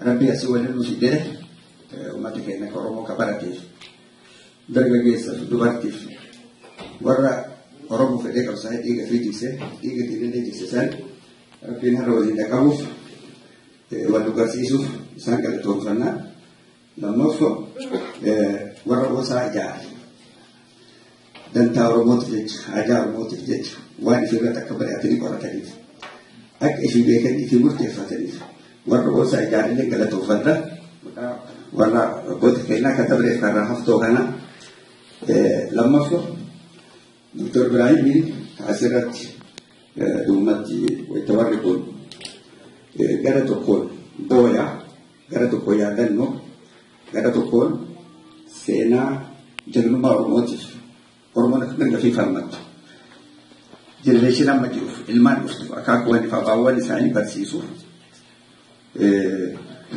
ربي أسوأ للمسجدة وما تكينا كرمو كبرتيف درجة جيسة دبرتيف ورا ربو في ذيك الصحيح إيجا في جيسة إيجا تيجي جيسة سال ربي نهرو زين دكابوف واللوكاسيسوف سان كلا توفنا لما فو ورا بوسا جار دنتا رموت فيج أجار رموت فيج وان في بيت كبر أتني كورا تريف أك إيش بيكن إيش مرتفع تريف ورا بوسا جار اللي كلا توفنا ورا بوت كينا كتبر إفكار هفتو كنا لما فو دكتور إبراهيم عسرت دومتي ويتوركون gara tokkoon booya gara tokko yaadannoo gara tokkoon seenaa jalummaa Oromootiif Oromoon akka gangafii falmattu jenereeshinii amma jiruuf ilmaan dhuftu akaakuuwwan abaawwan isaanii barsiisuuf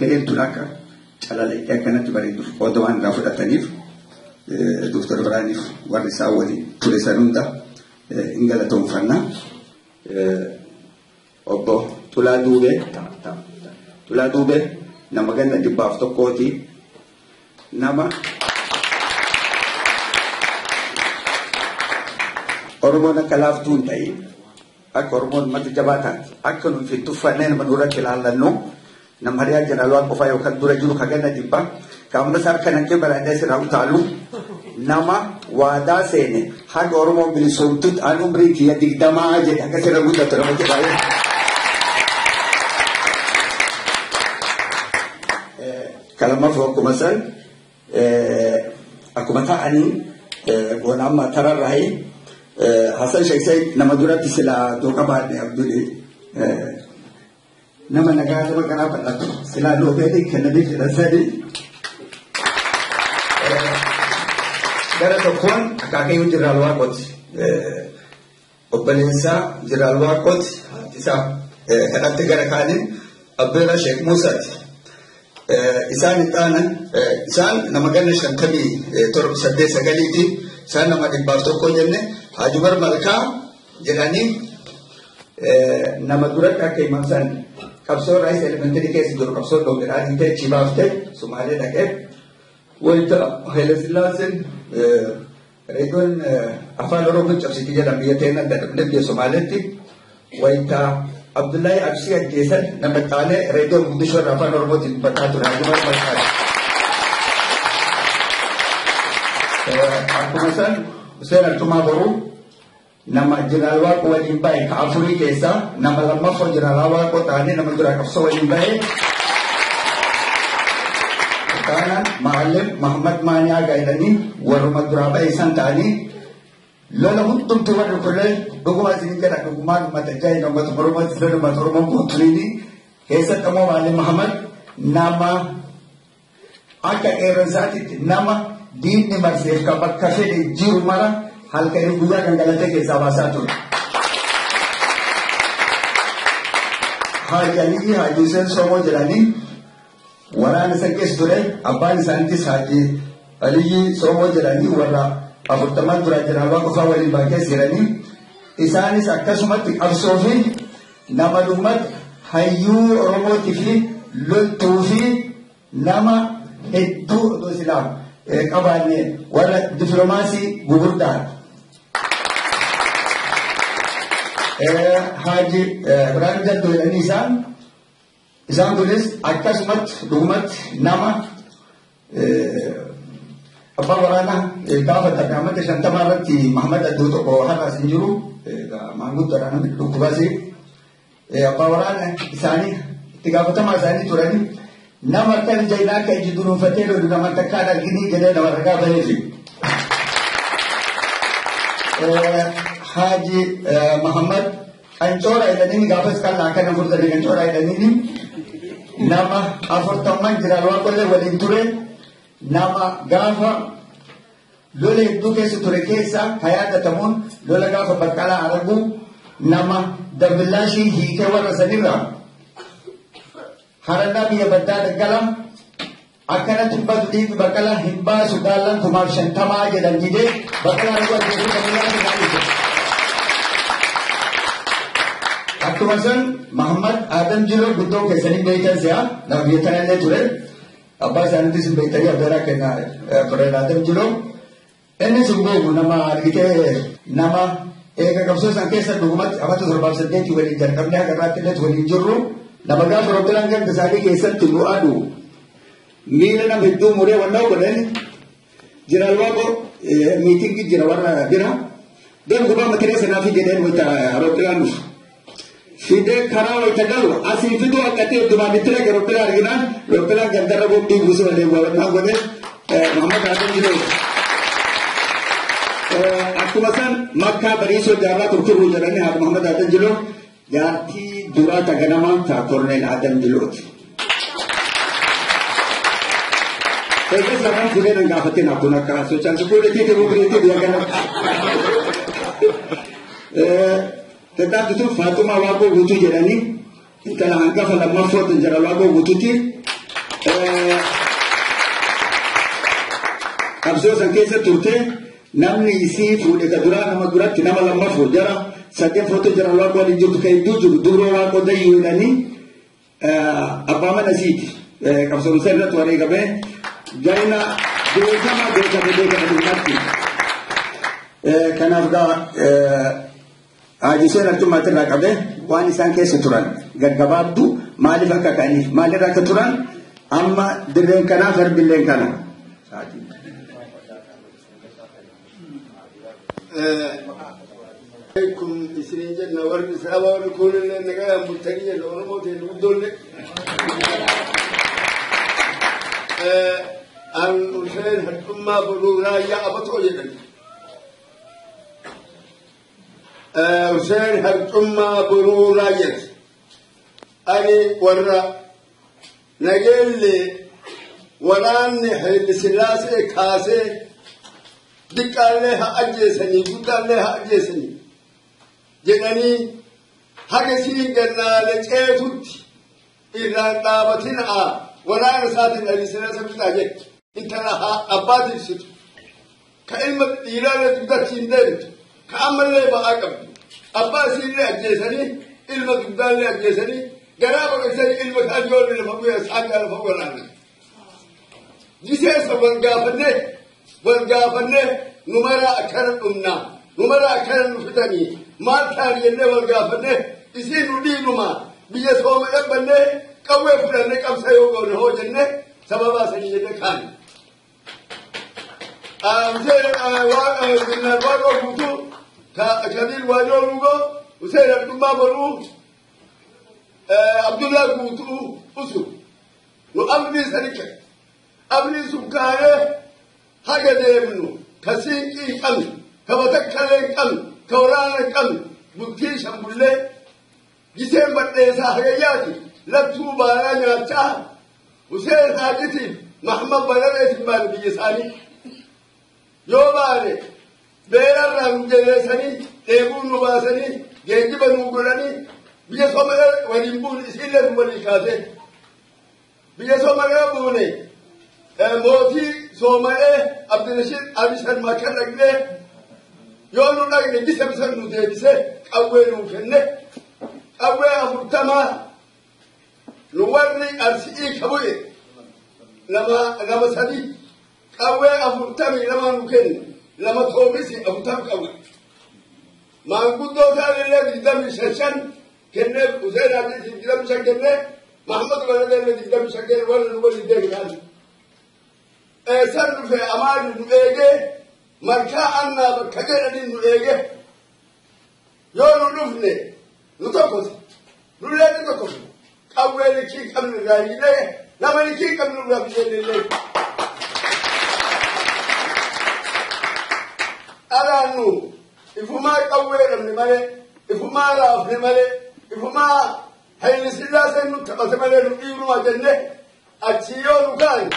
hedduu akka calalaqee akkanatti bareeduuf qooda waan irraa fudhataniif Dr. Biraaniif warri isaa waliin ture san hunda hin galatoomfannaa obbo Tulaa Duubee nama ganna dhibbaaf tokkooti nama Oromoon akka laaftuu hin ta'in akka Oromoon mata jabaa taate akka nuyi fi tuffannee nama duratti ilaallannu nama hariyaa jeneraal qofaa yookaan dura jiru ka ganna dhibbaa kaammas harka naqee bareedee sirraa utaalu nama waadaa seene haga Oromoon bilisoomtutti an umrii kiyya 20 jedhe akka sirra guddatu nama jedhaa kalama fo kumasan akumata ani gonamma tararrai Hasan Sheikh Said nama durati sila doka baadne Abduli nama nagata makana padatu sila lobedi kenadi rasadi gara tokkon akake jiral waqot obbalensa jiral waqot isa kadatti gara kanin Abdullah Sheikh Musa isaan itaanan isaan nama ganna shantamii torba saddeet sagaliiti isaan nama dhibbaaf tokko jenne Haji Umar Malkaa jedhanii nama duratti akka himamsan qabsoo raayis elementari keessa jiru qabsoo dhoogiraanii ta'e chibaaf ta'e Sumaalee dhaqee wayita Haile Sillaaseen reedoon afaan Oromoo cabsiti jedhan biyya ta'een adda dhabne biyya Somaaleetti wayita Abdullahi Absi ajjeesan nama xaanee reediyoo Mogadishoo irraa afaan Oromootiin dubbataa ture Haji Umar Malkaa. Akkuma san Hussein Altumaa Boruu nama jeneraal Waaqoo waliin bahe ka afurii keessaa nama lammaffoo jeneraal Waaqoo ta'anii nama duraa qabsoo waliin bahe. Kanaan Maalim Mahammad Maaniyaa gaa'ilanii warruma duraa bahe isaan ta'anii lola hundumtu warri kunneen dhuguma isin jedha dhugumaan uummata jaayina uummata Oromoo isin uummata Oromoo guutuuni keessatti ammoo Maalim Mahammad nama akka qeerransaatitti nama diinni marseef ka bakka fedhe jiru mara halkanii guyyaa gangalatee keessaa baasaa ture. Haaji Aliyyi Haaji Hussein Somoo jedhanii waraana isa keessa ture abbaan isaaniitis Haaji Aliyyi Somoo jedhanii warra afurtaman dura jeneraal qofaa waliin baakee jiranii isaanis akkasumatti qabsoo fi nama dhumat hayyuu Oromootii fi loltuu fi nama hedduu otoo silaa qabaanne warra dipiloomaasii gugurdaan. Haaji Ibrahim Jaddoo jedhanii isaan kunis akkasumatti dhugumatti nama abbaa waraanaa gaafa tarkaanfata 50 irratti Mahamad Addoo tokko har'aas hin jiru maanguddoodhaan namni dhukkubaasee abbaa waraanaa isaanii itti gaafatamaa isaanii turanii nama akkan jaynaa akka iji dunuunfatee lolu nama takkaan arginii jedhee nama ragaa baheefi. Haaji Mahammad Ancoora jedhanii gaafas qal'aa kana furtanii Ancoora jedhanii nama 40 jeneraal Waaqollee waliin ture. Nama gaafa lola hedduu keessa ture keessa ka yaadatamuun lola gaafa Baqqalaa Araguu nama Dambillaashii hiikee warra sanirraa harannaa biyya baddaa daggala akkanatti badu dhiibi Baqqalaa hin baasu gaallan 50,000 jedhan didee Baqqalaa Araguu ajjeesuu Dambillaashii akkuma san Muhammad Adam Jilo guddoo keessanii beektan si'a nama biyya tanallee ture abbaa isaaniitis beektanii abdaraa kenna Fred Adam Jilo inni sun beeku nama argitee nama eega qabsoo san keessa dhugumatti amata 78 waliin jalqabnee akka irraatti illee waliin jirru nama gaafa roobbilaan ganda isaanii keessatti bu'aadhu miila nama hedduu muree wannaa godhan jira waaqo miitingii jira warra bira dan gubaa makiinaa sanaa fi jedheen wayita roobbilaan dhufu fidee karaa wayita galu asii fiduu akkatee heddumaan itti dhaqe roobbilaan arginaan roobbilaan gandarra boobdii buusu malee wannaa godhe Muhammad Adam Jilo akkuma san makkaa bariisoo jaarraa turturuu jedhanii haadha Muhammad Adam Jilo jaartii duraa taganamaan ta'a Korneel Adam Jilooti. Egaa sararaan fuudhee nan gaafattee naaf kun akka socho'an sukuuleetii ta'uu bireetii biyya kana. Tattaaffitu Faatumaa Waaqoo guutuu jedhanii intala hangafa lammaffootu jira Waaqoo guutuuti. Qabsoo san keessa turtee namni isii fuudhe ka duraa nama duratti nama lammaffoo jara sadeen footoo jira Waaqoo waliin jirtu kan hedduu jiru dubroo Waaqoo dayyuu jedhanii abbaa mana isiiti qabsoon isaa irratti wareegamee gaina beekama dummatti kanaaf gaa Haajiseen artummaatti irraa qabee waan isaan keessa turan gaggabaabdu maaliif akka ka'aniif maalirra akka turan amma dirreen kanaa farbilleen kana. Kun isiniin jenna warri sababa warri kuunillee nagaa murtanii jenna Oromootiin guddoollee. An Hussein Hartummaa Boruu Raayyaa Abatoo jedhani. Hussein Hartummaa Boruu Raayyaati. Ani warra nageellee waraanni Haile Sillaasee kaasee diqqaallee haa ajjeesanii guddaallee haa ajjeesanii jedhanii haga siin gannaale ceetutti irraan dhaabatin waraana isaatiin Haile Sillaasee bitaa jedhe intala haa abbaatiin situ ka ilma dhiiraalee duggatti hin deemtu ka ammallee ba'aa qabdu abbaa isiillee ajjeesanii ilma duggaallee ajjeesanii garaa baqaqsanii ilma isaan joollee lafa bu'ee isaan lafa waraanne jiseessa wal gaafannee numara akkana dhumnaa numara akkana nu fitanii maal ta'an jennee wal gaafannee isii nu dhiinuma biyya sooma dhabbannee qawwee fudhannee qabsa yoo goone hoo jennee sababaa sanii jennee kaane. Waaqoo guutuu kabiir waajoo lugoo Hussein Hartummaa Boruu Abdullah guutuu usu nu abdii sani kee abdii sun kaanee haga deemnu ka siinqii qabnu ka batakkalee qabnu ka waraana qabnu bultii shambullee giseen badheesaa hagayyaati lattuu baaraa nyaachaa Hussein Haajitiif Mahamad Balareetiin baane biyya isaanii yoo baane beerarraa nu jeleessanii dheebuu nu baasanii geejjiba nu godhanii biyya Somalee waliin buune isiillee nu walii kaasee biyya Somalee buune mootii Somalee Abdirashiid Abishan Makka dhaqnee yoo nu dhaqne gisa bisan nu deebisee qawwee nu kenne qawwee 40 nu warri Arsi'ii kabu'e lama sadii qawwee 40 nu kenne lama toomisi 40 qawwee maanguddoo isaanillee 25 kennee Hussein Haajitiif 25 kennee Mahamad Balareellee 25 kennee warra nu waliin deebi'an. San dhufe amaani nu eegee markaa annaa bakka jedhanii nu eegee yoo nu dhufne nu tokkosi nullee nu tokkosi qawwee likkii qabnu irraa hiilee nama likkii qabnu irraa biyyeenillee alaannu ifumaa qawwee dhabne malee ifumaa raafne malee ifumaa Haile Sillaaseen nu taphate malee nu dhiibnuma jenne achi yoo nu kaane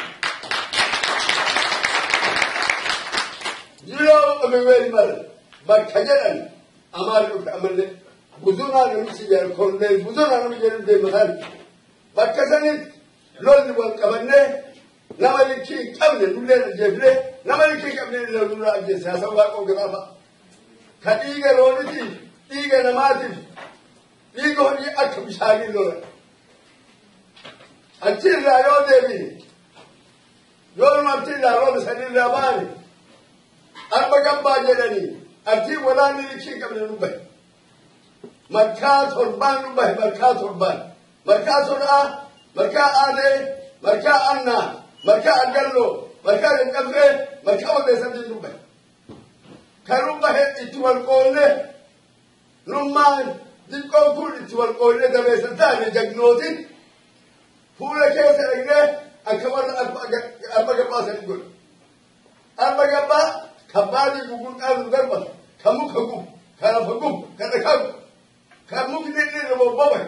Jiloo ameweel mal bakka jedhan amaal dhufte amallee buzunaa namichi jedhan Korneel buzunaa namichi jedhan deemataan bakka sanitti lolli wal qabannee nama likkii qabne nullee ajjeefnee nama likkii qabne nurraa ajjeesse hasan Waaqoo gabaafa ka dhiiga loonitiif dhiiga namaatiif dhiigonni akka bishaanii lola achirraa yoo deebiin yoo achirraa roba sanirraa baane arba gabbaa jedhanii achii walaanni liksii qabne nu bahe markaa torbaan nu bahe markaa torbaan markaa sodaa markaa aadee markaa annaa markaa aggalloo markaa dadhabdee markaa odeessatti nu bahe kan nu bahe itti wal qoonne nummaan xiqqoon kun itti wal qoonne dabeessa taane jagnootiin fuula keessa dhagnee akka warra arba gabbaa sadi godhe arba gabbaa kabbaadii gugurdaa nu darbatu kan muka gubu kan lafa gubu kan dhakaa gubu kan mukni inni irra bobbabahe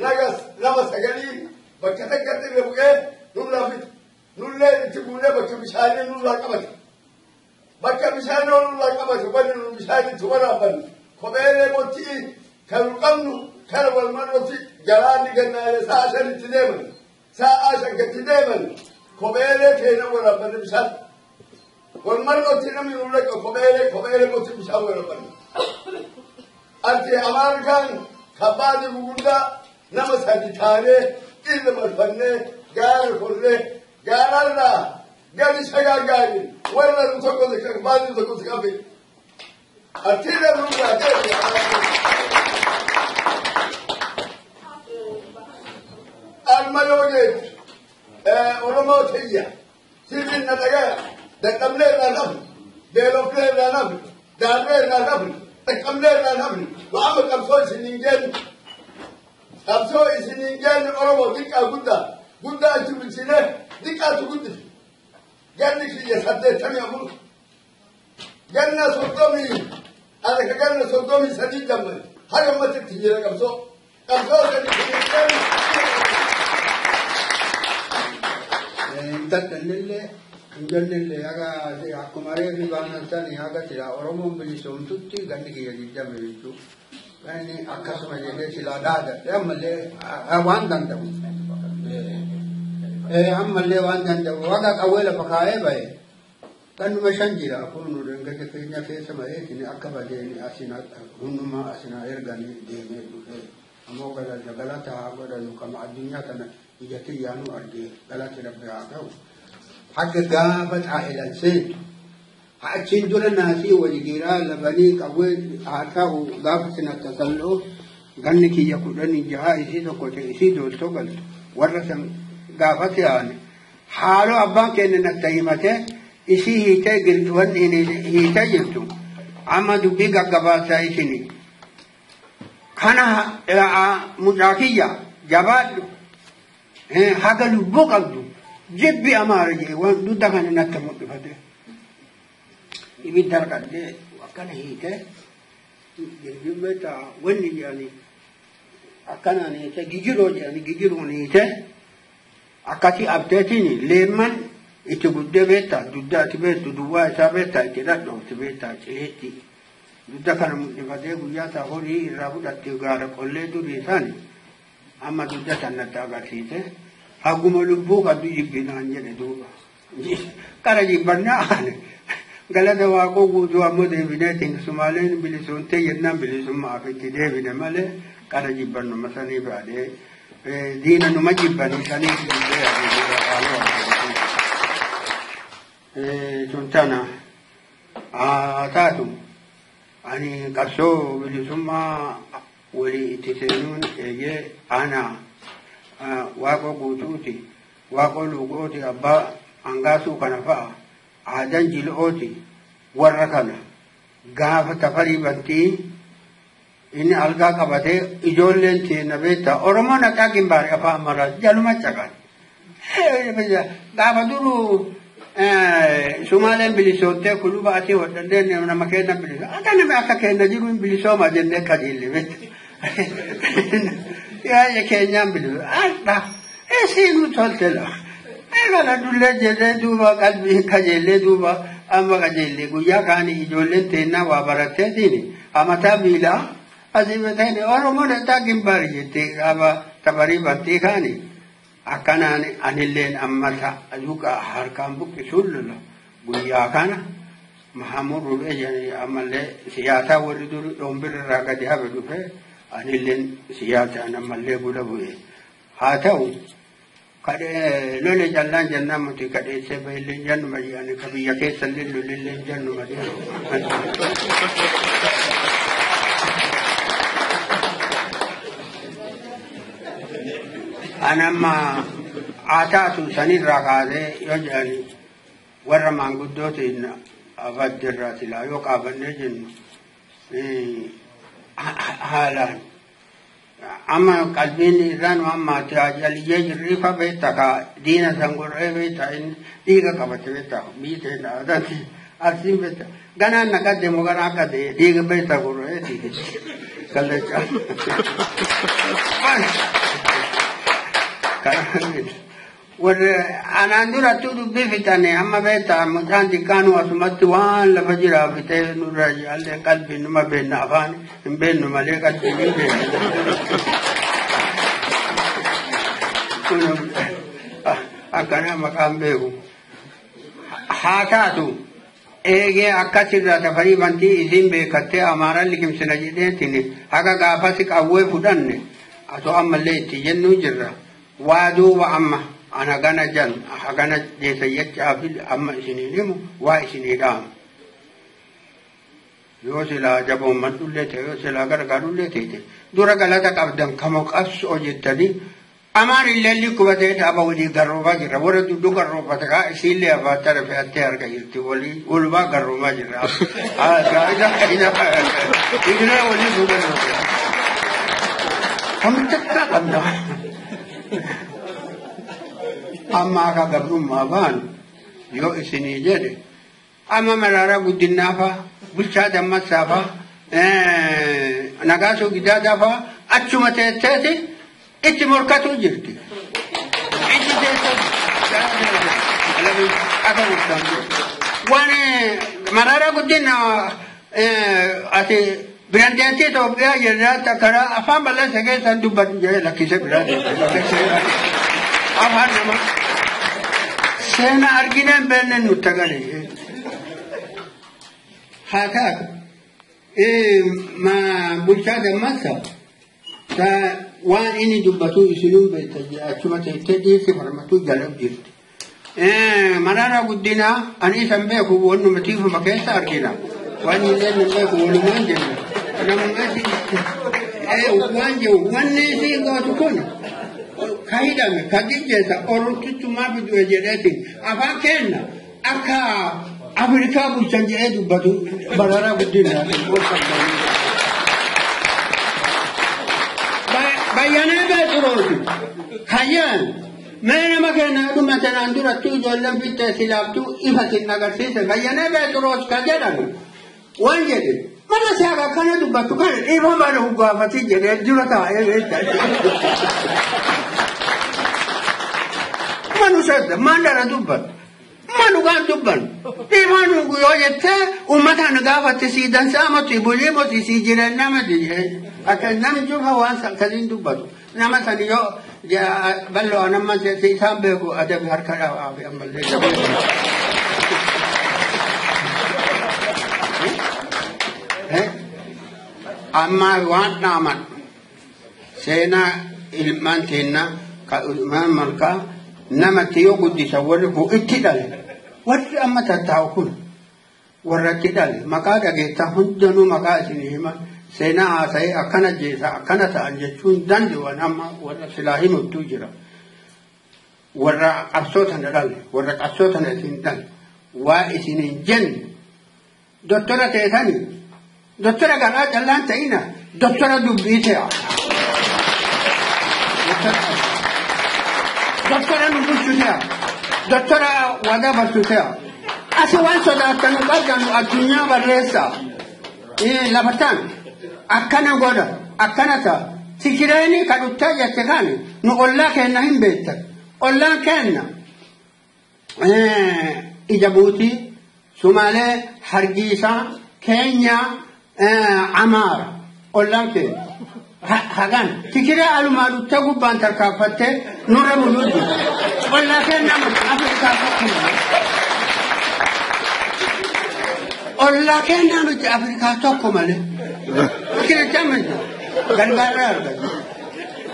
nagas nama sagalii bakka takkatti irra bu'ee nurraa fite nullee itti buunee bakka bishaanii nurraa qabate bakka bishaanii nurraa qabate wanni nu bishaanitti waraabbannu kopheelee mottii kan nu qabnu kana wal marroti galaanni gannaale sa'a shanitti deeman sa'a shankatti deeman kopheelee keenya waraabbanne bishaan wal marroti namni nu laqa kopheelee mottii bishaan waraabbanne ati Amerikaan kabbaadii gugurdaa nama sadi taanee irra marfannee gaara korree gaararraa gadi shagaaggaani warra nu tokko kabbaadii tokko si qabe atiirra nurraa deebi almayooneet oromoo tiyya sirriin na dhagaya dadhabnee irraa nafni beelofnee irraa nafni daarree irraa nafni dhaqqabnee irraa nafni wa'ama qabsoo isiniin jennu qabsoo isiniin jennu oromoo xiqqaa guddaa achi bulchinee xiqqaatu guddifi ganni kiyya 84 ganna 30 alaka ganna 33 jammani haga ammatitti jira qabsoo sani isiniin jennu Intalli ijoollee aga akkuma reefi baanatanii aga sila Oromoon bilisoomtutti ganni kiyya jijjame jechuudha. Inni akkasuma jedhee sila daadadhe ammallee waan danda'u. Ammallee waan danda'u waga qawwee lafa kaa'ee bahe kannuma 5 jira kun gadi keenya keessa bahee akka badeeni asina hundumaa asina erganii deemee dhufee ammoo galata haa godhanu kama addunyaa kana ijatti yaanu argee galata rabbi haa ta'u. Hagga gaafa xaa'ilan seen achiin dura naasii waligiraa labanii qawwee haa ta'u gaafa sina tasalloo ganni kiyya 16 isii tokko ta'e isii dooltoo galtu warra san gaafate aane haaloo abbaan keenya natti himatee isii hiitee girtuwan hiitee jirtu amma dubbii gaggabaasaa isini kana mucaa kiyya jabaadhu haga lubbuu qabdu jibbi amaara jee waan dudda kana natti mul'ifate ibidda argadhee akkana hiitee jirjibbeeta wanni jedhani akkanaan hiitee gijiroo jedhani gijiruun hiitee akkasii abdeetiin leemman itti guddee beektaa dudda ati beektu duwwaa isaa beektaa itti dhadhoofti beektaa cileetti dudda kana mul'ifatee guyyaa isaa horii irraa fudhattee gaara qollee durii isaani amma dudda sanatti agarsiise hagguma lubbuu qabdu jibbinaan jedhe duuba qara jibbannaa aane galata waaqoo guutuu ammoo deebineetiin sumaaleen bilisoontee jennaan bilisummaaf itti deebine malee qara jibbannuma sanii baadee diina numa jibbanii sanii suntana taatu ani qabsoo bilisummaa walii itti seenuun eegee aanaa waaqoo guutuuti waaqoo luuqooti abbaa hangaasuu kana fa'a aadan jil'ooti warra kana gaafa tafarii bantii inni algaa qabatee ijoolleen teenna beektaa oromoon akka gimbaari afaan maraa jaluma caqan gaafa duruu sumaaleen bilisoottee kuluba asii hodhadhee nama kenna bilisoo akka nama akka kenna jiru hin bilisooma jennee kajiille beekta yaa'ya keenyaan bilisoo adda isiinu toltela eegala dullee jedhee duuba qalbii kajeellee duuba amma kajeellee guyyaa kaanii ijoolleen teennaa waa baratteetiin amataa miilaa asii beekanii oromoon akka gimbaari jettee gaafa tafarii bantii kaanii akkanaan anilleen ammata azuqa harkaan buqqisuun lola guyyaa kana mahamud rulee jedhanii ammallee siyaasaa warri duri dhombirraa gadi hafe dhufe anilleen siyaasa namallee bula bu'e haa ta'u kadhee lole jallaan jennaan muti kadheessee baay'illeen jennuma jedhani ka biyya keessallee lolilleen jennuma anamma aataatu sanirraa kaasee yoo jedhani warra maanguddootiin abaddirraa silaa yoo qaabannee jennu haalaan amma qalbiin irraan amma tajaajiliyee jirriifa beekta ka diina sangurree beekta inni dhiiga qabate beekta biitee dhaadatti arsiin beekta ganaan naqadde moo ganaa akka ta'e dhiiga beekta gurreeti kallacha warra anaan durattuu dubbii fixanne amma beekta mucaan xiqqaanu asumatti waan lafa jiraa fixee nurra jaallee qalbiin numa beenna afaan hin beennu malee qalbiin hin beennu akkana maqaan beeku haa taatu eegee akkasirraa safarii bantii isiin beekattee amaaraan liqimsina jedheetiin haga gaafasi qawwee fudhanne atoo ammallee itti jennuu jirra waa duuba amma ana gana jan hagana jeesa yechaa fi amma isiniin himu waa isinii dhaamu yoo silaa jaboomman dhullee ta'e yoo silaa gargaarullee ta'e dura galata qabdan kamo qabsoo jettanii amaan illee likkuma ta'e dhaaba walii garroobaa jirra warra dudduu garroobata kaa isiillee abbaatta rafee attee arga jirti walumaa garroomaa jirra idilee walii duugarroobaa kamittakkaa qabda amma akka gabrummaa baan yoo isinii jedhe amma Mararaa Guddinaafa bulchaa Dammassaafa Nagaasoo Giddaadaafa achuma teesseeti itti morkatu jirti itti teessatti akka guddaa waan Mararaa Guddinaa ati birandeetii Itoophiyaa jedhaa karaa afaan balleessa keessan dubbatu jedhee lakkise biraa afaan nama seena argineen beenne nutti agalee haa taatu bulchaa Dammassaa waan inni dubbatu isinuu beekta achuma teessee dhiirsi farmatuu jala jirti Mararaa Guddinaa ani isan beeku wannuma tiifuma keessa argina waan illee nu beeku walumaan jenna waan jiru wanni isiin gootu kun kaidame kadijesa orutitu mabidu ejedeti afan kenna aka Afrika bulchanje edu batu Mararaa Guddinaa bayane beturotu kayan mena makena dumatan andura tu jolam bitte silabtu ifatin nagarsise bayane beturotu kajadan wanjede mana saga kana du batu kana ifa mana hugafati jede jurata manusada mandara dubban manugan dubban imanu guyoyette ummatan gafati sidan samati bulimoti sijiran namati akan nam juha wan sakadin dubbatu nama saniyo ballo anamma se sambe ko adab harkara abi amalle amma wan naman sena ilman tenna ka ulman malka nama tiyo guddisa warri ko ittidal warri amma tattaawu kun warra ittidal maqaa dhageetta hundinuu maqaa isinii hima seenaa haasa'ee akkana jeesa akkana ta'an jechuun dandeewwan amma warra silaa himuttuu jira warra qabsootana dhalle warra qabsootana isin dhalle waa isiniin jenne dottora teessanii dottora garaa callaan ta'ina dottora dubbii ta'a dottora nubulchutea dottora wada bartutea ase wan sodaatanu qabdanu addunyaa barreessa lafatan akkana goda akkana ta sikireeni kadhuttaa jette kaani nu ollaa kenna hin beektan ollaan kenna Ijabuutii Sumaalee Hargeysaa Keenyaa Amaara ollaan kenna hagan tikira alumaadu tagubbaan tarkaanfatte nurra buluuti ollaa kenna Afrikaa tokkuma ollaa kenna nuti Afrikaa tokko malee kira jamani gargaarra argatu.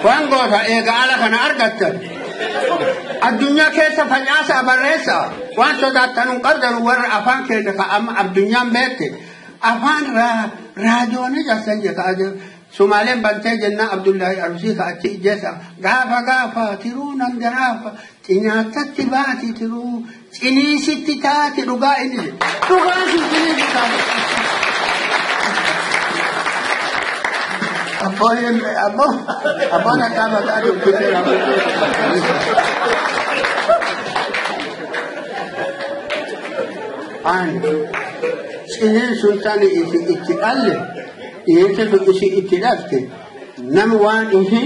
Waan goota eegaa ala kana argattan. Addunyaa keessa facaasaa barreessaa waan sodaattan hin qabdan warra afaan keenya ka amma addunyaan beekte afaan raadiyoonii jassan jedha Sumaaleen bantee jennaan Abdullahi Arusii ka achi ijjeessa gaafa tiruu nan garaafa cinyaatatti baati tiruu ciniisitti taati dhugaa inni dhugaa sun ciniisi taati. Abboon akka mataa dubbisee ciniin sun tani itti dhalle dhiyeessa isi itti dhalte nama waan ifi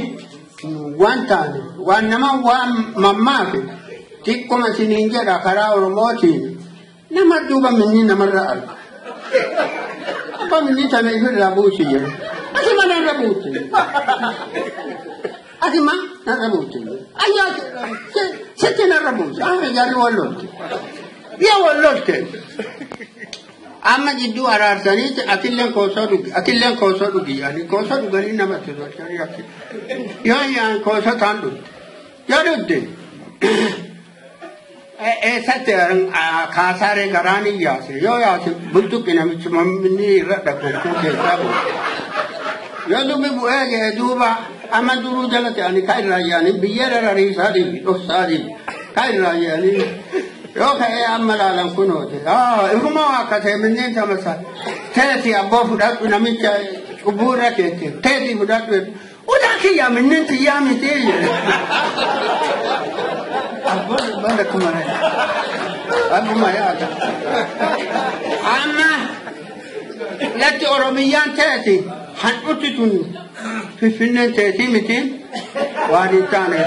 waan taane waan nama waan mammaafe xiqqoma siniin jedha karaa Oromootiin nama duuba minni namarra arga. Abba minni tana ifirraa buusi jedhu. Asima narra buusi. Asima narra buusi. Ayyaa sitti narra buusi. Amma jarri wallolte. Yaa wallolte. Amma jidduu araarsaniiti atilleen koosoo dhugi yaani koosoo dhuganii namatti tolchanii akki yoo yaan koosoo taan dhugde yoo dhugde eessatti kaasaaree garaanii yaase yoo yaase bultuqqi namichi mamminni irra dhaggachuu keessaa bu'u yoo dubbi bu'ee ga'e duuba amma duruu jalatti ani ka irraa yaanii biyyeera rariisaa dhibi dhoksaa dhibi ka irraa yaanii yoo ka'ee amma laalan kunooti ifuma akka ta'e minneen tamasa teeti abboo fudhadhu namicha cubbuu irra keette teeti fudhadhu udaa kiyya minneen tiyyaa mitee jedhe abboon banda kumare abbuma yaada amma latti oromiyyaan teeti handhutti tun finfinneen teetii miti waan hin taane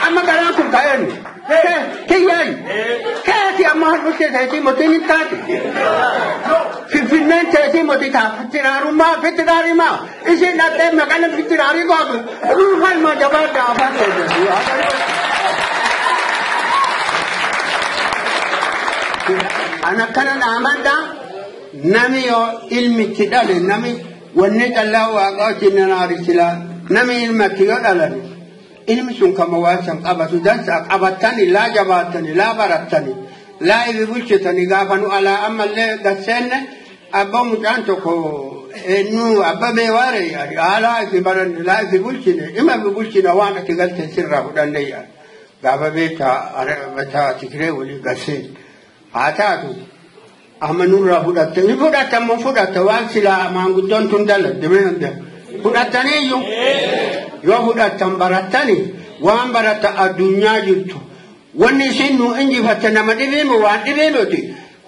amma garaa kun ka'een kiyyaan keeti amma hannutti teetii motiin hin taate finfinneen teetii motii taa fittiraarimaa isin dhattee maqana fittiraarii gootu ruufalma jabaadda afaan teessisuu an akkana dhaamaddaa nami yoo ilmichi dhale nami wanni callaa waaqaa wajjin nanaarisilaa nami ilmatti yoo dhalani ilmi sun kama waan san qabatu dansa qabattani laa jabaattani laa barattani laa ifi bulchitani gaafa nu alaa ammallee gasseenne abba mucaan tokko nu abba beewaare yaari alaa ifi baranne laa ifi bulchine ima ifi bulchina waan ati galte sirraa fudhanne yaari gaafa beektaa tikiree walii gasseen haa taatu amma nurraa fudhatte ni fudhatammoo fudhatta waan silaa maanguddoon tun daladde meende fudhattaniiyyuu yoo fudhattan barattani waan baratta addunyaa jirtu wanni isin nu injifatte nama dhibeemu waan dhibeemuti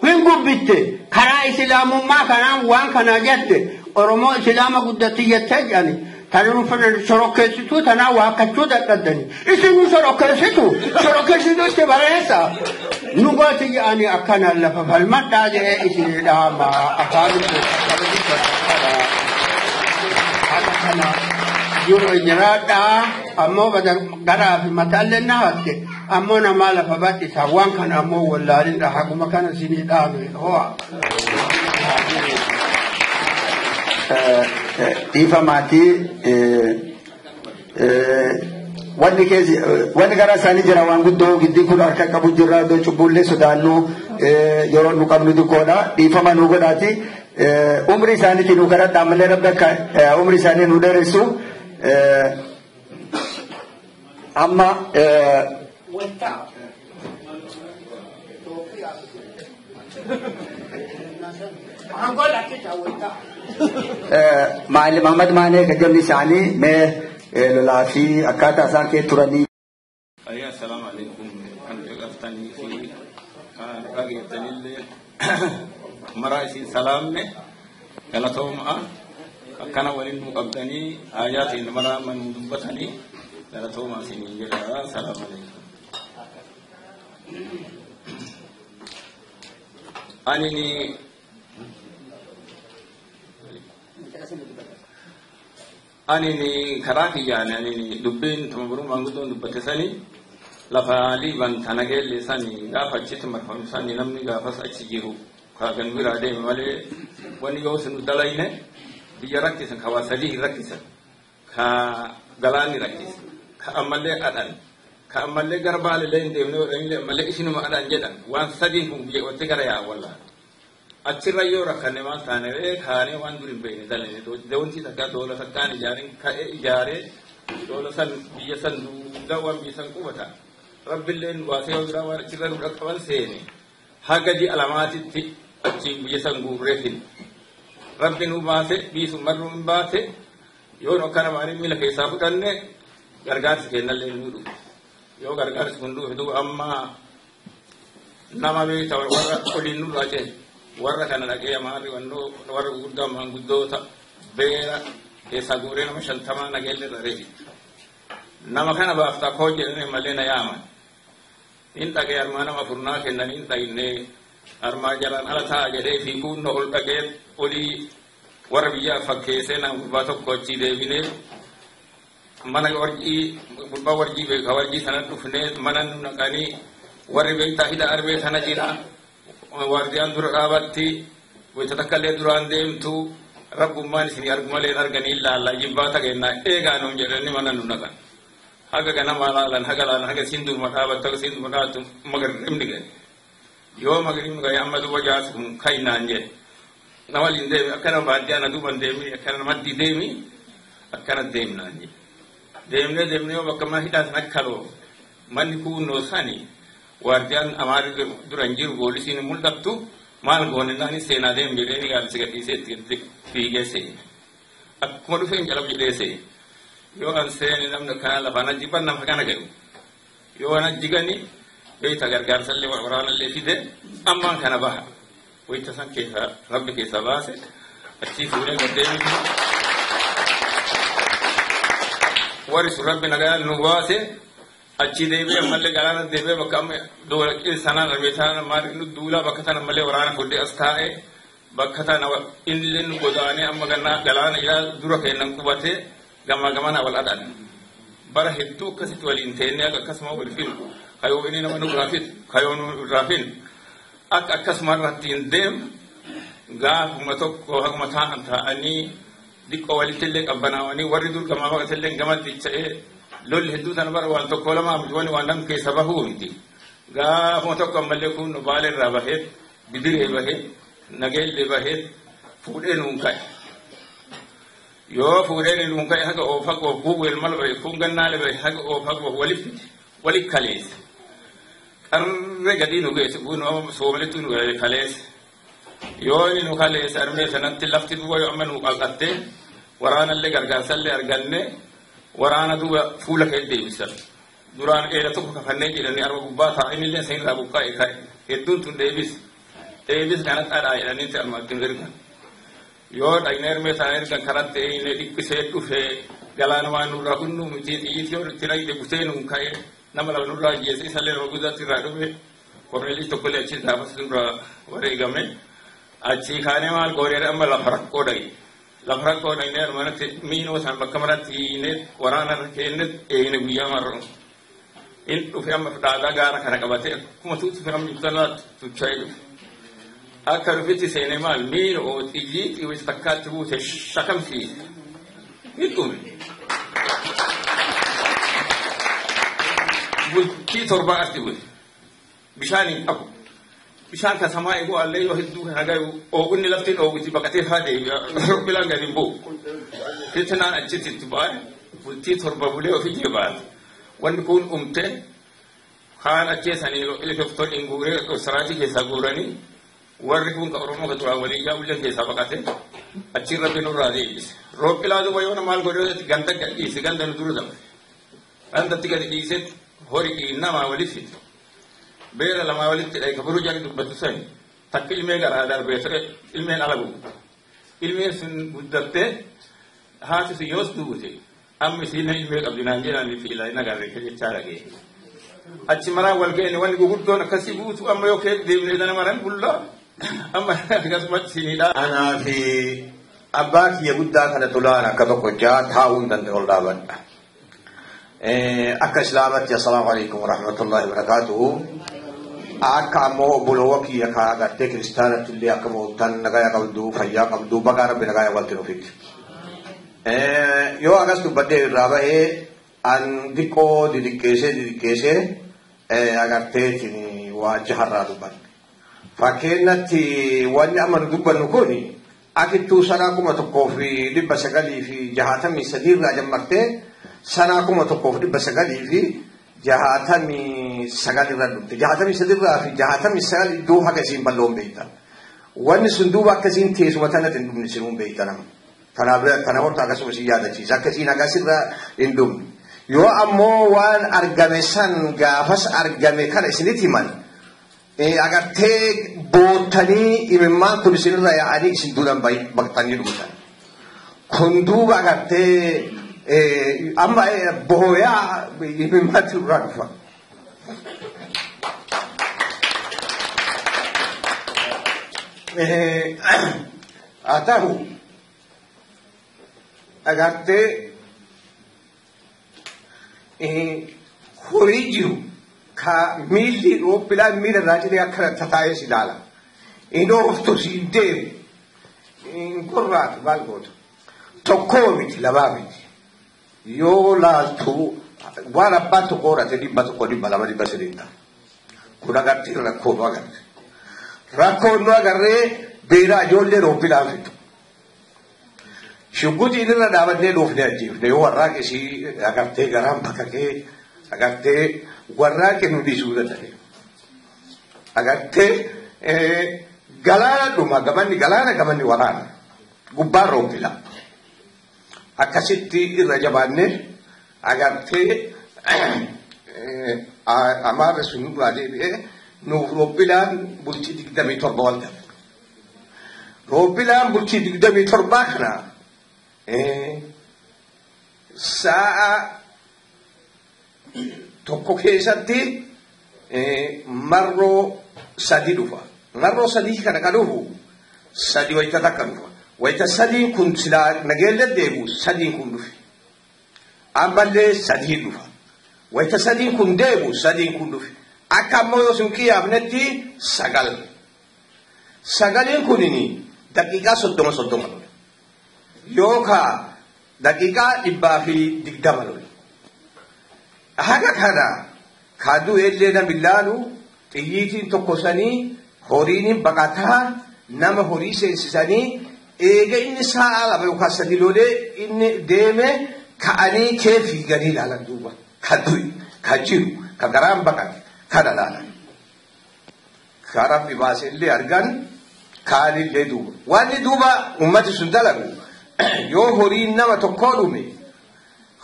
hin gubbitte karaa islaamummaa kanaan waan kana jette oromoo islaama guddatti jettee jedhani tanuu sorokkeessituu tanaa waakkachuu dadhaddani isinu sorokkeessituu itti bareessa nu gooti jedhani akkanaan lafa falmadhaa jedhee isin dhaama afaan Yuro jiraadha ammoo garaa fi mataallee na hatte ammoo namaa lafa badhisa waan kana ammoo wallaalinidha haguma kana sinii dhaame ho'a. Dhiifa maatii wanni gara isaanii jira waan guddoo giddii kun harka qabu jirra iddoo cubbuullee sodaannu yeroo nu qabnu xiqqoodha dhiifama nu godhaati umri isaaniitii nu kadhadhaa malee rabbi akka umri isaanii nu dheeressu amma Maalim Ahmad Maanee kajamni isaanii mee lolaa fi akkaataa isaan kee turanii. Assalamu alaikum kan dhagaftanii fi kan dhageeffanillee maraa isin salaamne galatoomaa akkana waliin nu qabdanii haajaatiin maraa manuu dubbatanii galatoomaa isiniin jedha. Assalamu alaikum. Anini أني كراكي يعني أني دبين تمبرون مانغودون دبتساني لفالي بان تناجل لساني غافا جيت مرحوم ساني نمني غافا أتشجيرو كأن ويرادي مالي واني جوس ندلاينه بيجركيس كواسدي ركيس كغلاني ركيس كأمالي أدان كأمالي غربال لين ديمنو لين مالي إشينو ما أدان جدا وان سدي هم بيجوتي كريا والله أشيرا يورا كني ما ثاني خاني وان دورين بيني دلني دون تي تكاد دولا سكاني جارين كإجارة دولا سن بيجسن دوام بيجسن كوبتا رب اللين واسيو درا وارشيرا نورا كمان سيني هاجدي علامات تي أشي بيجسن غورين رب نوباسه بيسو مرون باسه يورا كنا ماري ميلا كيسافو تاني غرغار سكينال لين نورو يو غرغار سكندو هدو أما نما بيتا ورا كلين نورا جه warra kana dhagee maarri wannoo warra guddaa maanguddoota beera keessaa guuree nama 50 nageelle dhareefi nama kana baaftaa koo jedhanii malee na yaaman in dhagee armaa nama furnaa kennanii hin dhaginne armaa jalaan ala ta'a jedhee fi kuunno ol dhagee olii warra biyyaa fakkeessee nama gurbaa tokko achii deebinee mana warjii gurbaa warjii beeka warjii sana dhufnee mana nu naqanii warri beektaa hidha arbee sana jira وارديان دور رابطي ويتذكر دوران ديمتو رب مان سني أرجمالي أرجعني إلا الله يبغى تجينا إيه قانون جرني ما ننونكان هذا كنا مالا لان هذا سندور متابع تك سندور متابع مگر إمديك يوم مگر إمديك يا أمد وجاس كاي نانجة نوال إندي أكنا بعديا ندو بنديمي أكنا مدي ديمي أكنا ديم نانجة ديمني وبكما هيدا نكالو من يكون نوساني وارديان أماري درانجير بوليسين ملتبتو مال غونناني سينا ديم بيريني قال سيغتي سيت فيغي سي أكمل فين جلب جلي سي يو أن سيني نمنا كان لفانا جيبان نم حكانا جيو يو أنا جيغاني بيتا غرغار سلي ورانا اللي فيده أمان كان باها ويتسان كيسا ربي كيسا باسي أتشي فوري قدامي ورس ربي نغال نواسي अच्छी देवी मल्ले गाना देवे बकम दो इंसान रमेशान मारी दूला बकता मल्ले वरान फुड्डे अस्ताए बकता नव इनलिन गोदाने अम्मगना गलान या दूर के नंकुबते गमा गमना वलादन बर हेतु कसित वलिन थेने कसमा वलिफिन kayo ini nama nu grafit kayo nu grafin akasmar ratin dem ga kumatok ko hakmata anta ani dikko walitelle kabanawani waridur kama walitelle gamat dichae lol hindu tanbar wal to kolama joni wanam ke sabahu inti ga motok kamalle kun bale rabahet bidire bahet nagel bahet fude nunkai yo fude nunkai haga ofak o buwel malbe funganale be haga ofak o walif kales arre gadi nu ge buno somaletu nu kales yo ni nu kales arme sanat lafti du yo amanu qalqatte warana le gargar salle arganne warana du fula ke de misal duran ela to ka fanne ji ni arba bata ini le sayin rabu kai kai edun tun davis kanat ada ila ni ta ma tingerga yo dainer me sayer kan karate ne dikse tu fe galana nu rahunu miti yo tirai de butenu kai namala nu raji esi salle roguda tirado be koreli to kole achi damas nu ware game achi khane mal gore amala farak ko dai la farak ko dai ne manate mino san bakamarati ne warana ke ne e ne biya mar in tu fe am dada gara kana kabate kuma tu firam mitala tu chai akar viti se ne mal mino o tiji ti wis takatu se shakam fi itu bulti torba artibul bishani abu bishan ka samai go alle yo hiddu haga o gunni lafti o guti bakate hade bila ngari bo kitna ajiti tibar bulti torba bule o fije ba wan kun umte khala ke sani lo ile to ingure o sarati ke sagurani warri kun ka oromo ka to awali ya bulle ke sabakate achi rabbi nur radi ro bila do wayona mal go ganda ka isi ganda duru da anda tiga di set hori inama walifit bela lama walit ay kaburu jang du batusay takil me gara dar besre ilme alabu ilme sun buddate haati si yos du uti am sine ilme abdina ngena ni fi ila nagar ke chara ge achi mara walge ni wani guddo na kasibu tu am yo ke de ne dana maran bulla amma gasmat sinida ana fi أباك يبدا كان تلانا كتوك جاء تاون دن تولابن أك إسلامت السلام عليكم ورحمة الله وبركاته أك مو بلوكي أك أغتى كريستانة اللي أك مو تن نغايا قبدو فيا قبدو بغار بنغايا والتنو فيك يو أغسطو بدي رابعه أن ديكو ديكيسي أغتى تني واجهر رادوبان فكينتي واني أمن دوبان نكوني أكيد سناكم تقوفي لبسقالي في جهاتمي سدير راجمرته سناكم تقوفي لبسقالي في جهاتمي سقالي ردمت جهاتمي سدير في جهاتمي سقالي دوها كزين بلوم بيتا وان سندوبا كزين تيس وتنا تندم نسلون بيتا نم تناور تاكسو سيادة شيء كزين أكاسر إندوم يو أمو وان أرجمسان غافس أرجمي كان سنتي من agar te botani imam kun sinra ya ani sindulan baik baktani rutan kundu agar te amma boya imam turrafa atahu agar te khorijiu ka mili o pila mila rajini akhara tataye sidala ino ofto sinde in korrat balgot tokkomiti labamiti yo laltu wala batto korate di batto ko di balama di basidinda kuna gatti rakkono agarre beera jolle ro pila fitu shuguti nira davanne lofne ajif ne warra ke si agarte garam pakake agarte warra ke nu disuda tare agarte galana duma gamanni warana gubbarro pila akasitti irrajabanne agarte amar sunu wade no robilan bulti digdami torbolda robilan bulti digdami torbakna saa tokko keessatti marro sadi dhufa marro sadi kana qadufu sadi wayta takka dhufa wayta sadi kun sila nagelle deebu sadi kun dhufi amballe sadi dhufa wayta sadi kun deebu sadi kun dhufi akka ammoo yoo sun qiyaamnetti sagalin kunini daqiiqaa 30 yoka daqiiqaa 120 haga kana kadu elena bilalu tiyitin tokkosani horinin baqata nama horii seensisanii eega inni sa'a lama yookaan sadi lole inni deeme ka'anii keefii gadi ilaalan duuba ka jiru ka garaan baqate kana laalan ka rabbi baase illee argan kaanillee duuba wanni duuba ummati sun dalagu yoo horiin nama tokkoo dhume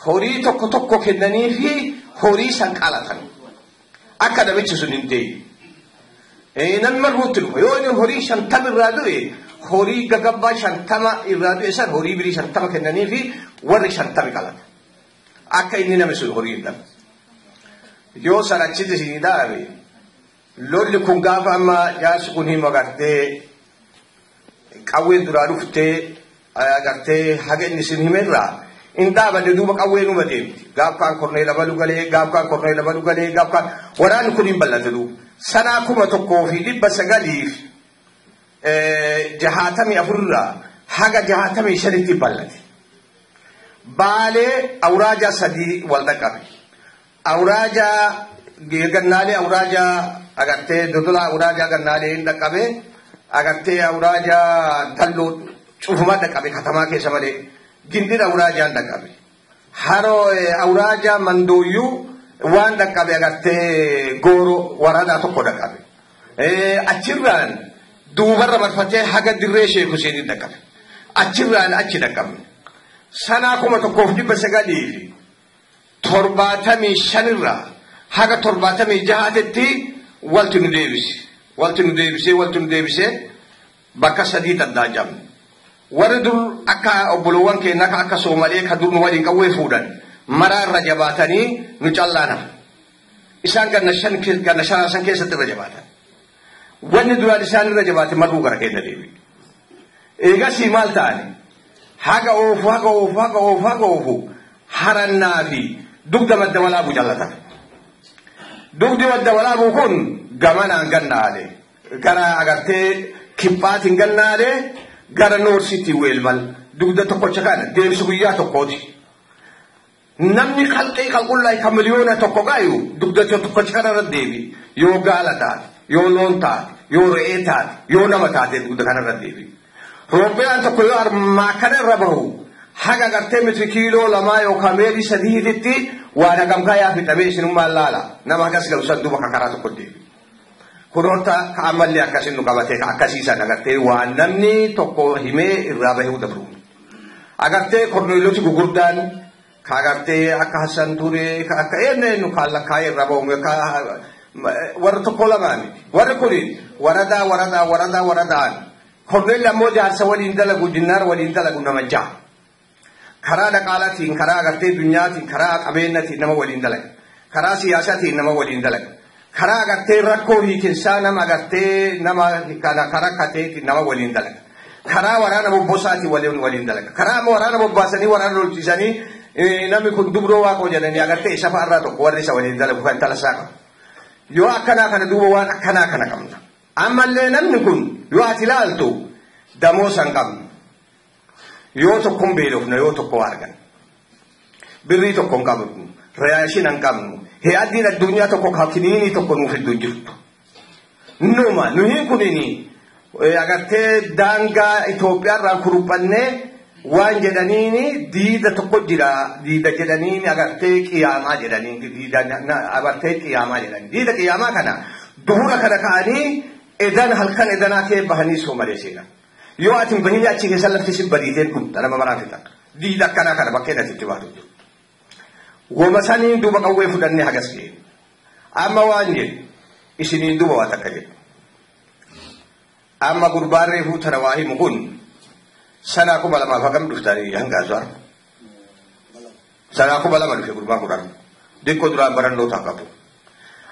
horii tokko kennanii fi horii san qalatan akka namichi sun hin deeyi namni marruutti dhufa yoo inni horii 50 irraa du'e horii gagabbaa 50 irraa du'e san horii birii 50 kennanii fi warri 50 qalatan akka inni namni sun horii hin dhabe yoo san achitti isin dhaabe lolli kun gaafa amma jaarsi kun hima gartee qawween duraa dhuftee agartee haga inni isin himerraa in dhaabadde duuba qawween uma deemti gaaf kaan korneela balu galee gaaf kaan korneela balu galee gaaf kaan waraanni kun hin bal'ate duuba sanaa 1900 64 haga 65 bal'ate baalee awraaja sadii wal dhaqqabe awraaja gannaalee awraaja agartee dodola awraaja gannaalee hin dhaqqabe agartee awraaja talloo cufuma dhaqqabe katamaa keessa malee gindira awraajaan dhaqqabe haroo awraaja mandooyyuu waan dhaqqabe agartee gooro waraanaa tokko dhaqqabe achirraan duubarra marfatee haga dirree Sheek Huseenin dhaqqabe achirraan achi dhaqqabne sanaa 1975 irraa haga 76tti walti nu deebise bakka sadii daddaa jamne warri dur akka obboloowwan keenya akka Soomalee ka dur nu waliin qawwee fuudhan maraa irra jabaatanii nu callaana isaan ganna shan keessatti irra jabaatan wanni duraan isaan irra jabaate marruu gara keenya deebi eegasii maal ta'ani haga oofu harannaa fi dugda madda walaabuu jallatan. Dugdi madda walaabuu kun gamanaan gannaale gara agartee kibbaatiin gannaale gara noorsiitiin weelmal dugda tokkocha kana deemsu guyyaa tokkooti. Namni qalqullaa kan miliyoona tokko gaayu dugda tokkocha kana irra deebi yoo gaala taate yoo loon taate yoo re'ee taate yoo nama taate dugda kana irra deebi. Roobbeeyaan tokko yoo armaa kana irra bahu haga gartee mitri kiiloo lamaa yookaan meebii sadiititti waan hagamkaa yaa fixamee isinummaan laala nama akkas galusan duuba karaa tokko deebi. Kun horta ka'amallee akkasin nu qabatee akkasiisan agartee waan namni tokko himee irraa bahuu dabru. Agartee korneeloti gugurdaan ka agartee akka Hassan Ture ka akka eenyu kan lakkaa'ee irraa bahu warra tokko lamaani warri kuni waradaan korneel ammoo jaarsa waliin dalagu jinnaar waliin dalagu nama ja'a. Karaa dhaqaalatiin karaa agartee dunyaatiin karaa qabeenyatiin nama waliin dalaga karaa siyaasaatiin nama waliin dalaga karaa agartee rakkoo hiikinsaa nama agartee nama karaa kateetiin nama waliin dalaga karaa waraana bobbosaatiin waliin dalaga karaa waraana bobbaasanii waraana lolchisanii namni kun dubroo waaqoo jedhanii agartee isa fa'arraa tokko warri isa waliin dalagu kan talasaa qabu yoo akkanaa kana duuba waan akkanaa kana qabna ammallee namni kun yoo ati ilaaltu damoosa hin qabnu yoo tokkoon beelofna yoo tokko argan birrii tokko hin qabnu reyaashin hin qabnu he'addiin addunyaa tokko kiniinii tokko nuuf iddoo jirtu numa nuyi kunini agartee daangaa Itoophiyaarraa kuruphannee waan jedhaniini diida tokko jira diida jedhaniini agartee qiyaamaa jedhaniini diida agartee qiyaamaa jedhaniini diida qiyaamaa kana duhura kana ka'anii edan halkan edanaa kee bahanii soomalee seenan. Yoo ati bahii achi keessa lafti si badiiteen kun nama maraate takka diida akkanaa kana bakkee natti baatu. Wama saniin duuba qawwee fudhannee hagas ga'e. Amma waan jedhu isiniin duuba waa takka jedhu. Amma gurbaan reefuu tana waa himu kun sanaa 2000 hagam dhuftanii hangaasu argu. Sanaa 2000 dhufe gurbaan kun argu. Dikkoo duraan barannoo qabu.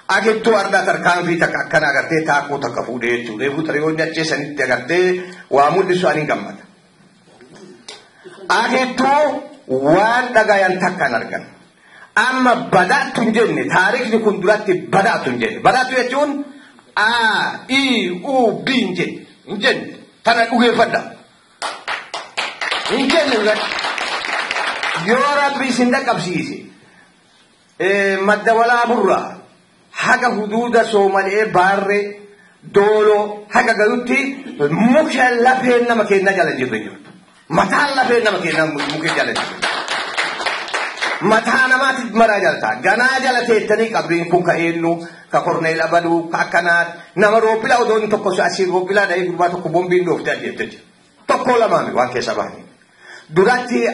Akittuu ardaa tarkaanfii takka akkana agartee taakuu takka fuudhee jechuudha. Reefuu tana yoo nyacheessanitti agartee waa mul'isu ani gammada. Akittuu waan dhagayan takkan argan. Amma badaatu hin jenne taarikni kun duratti badaatu hin jenne. Badaatu jechuun A, I, U, B hin jenne. Tana dhugeeffadha. Hin jenne yoo rabbi isin dhaqqabsiise madda walaaburraa haga huduuda Soomalee baarree dooloo haga galutti muka lafeen nama kenna jala jirre jirtu. Mataan lafeen nama kenna muka jala jirre. Mataa namaatti maraa jaltaa ganaa jala teettanii qabriin kun ka eenyu ka korneel abaluu ka akkanaa nama roobbilaa odoon tokko asii roobbilaa dhahee gurbaa tokko bombiin dhooftee ajjeettee tokko lamaami waan keessa bahanii duratti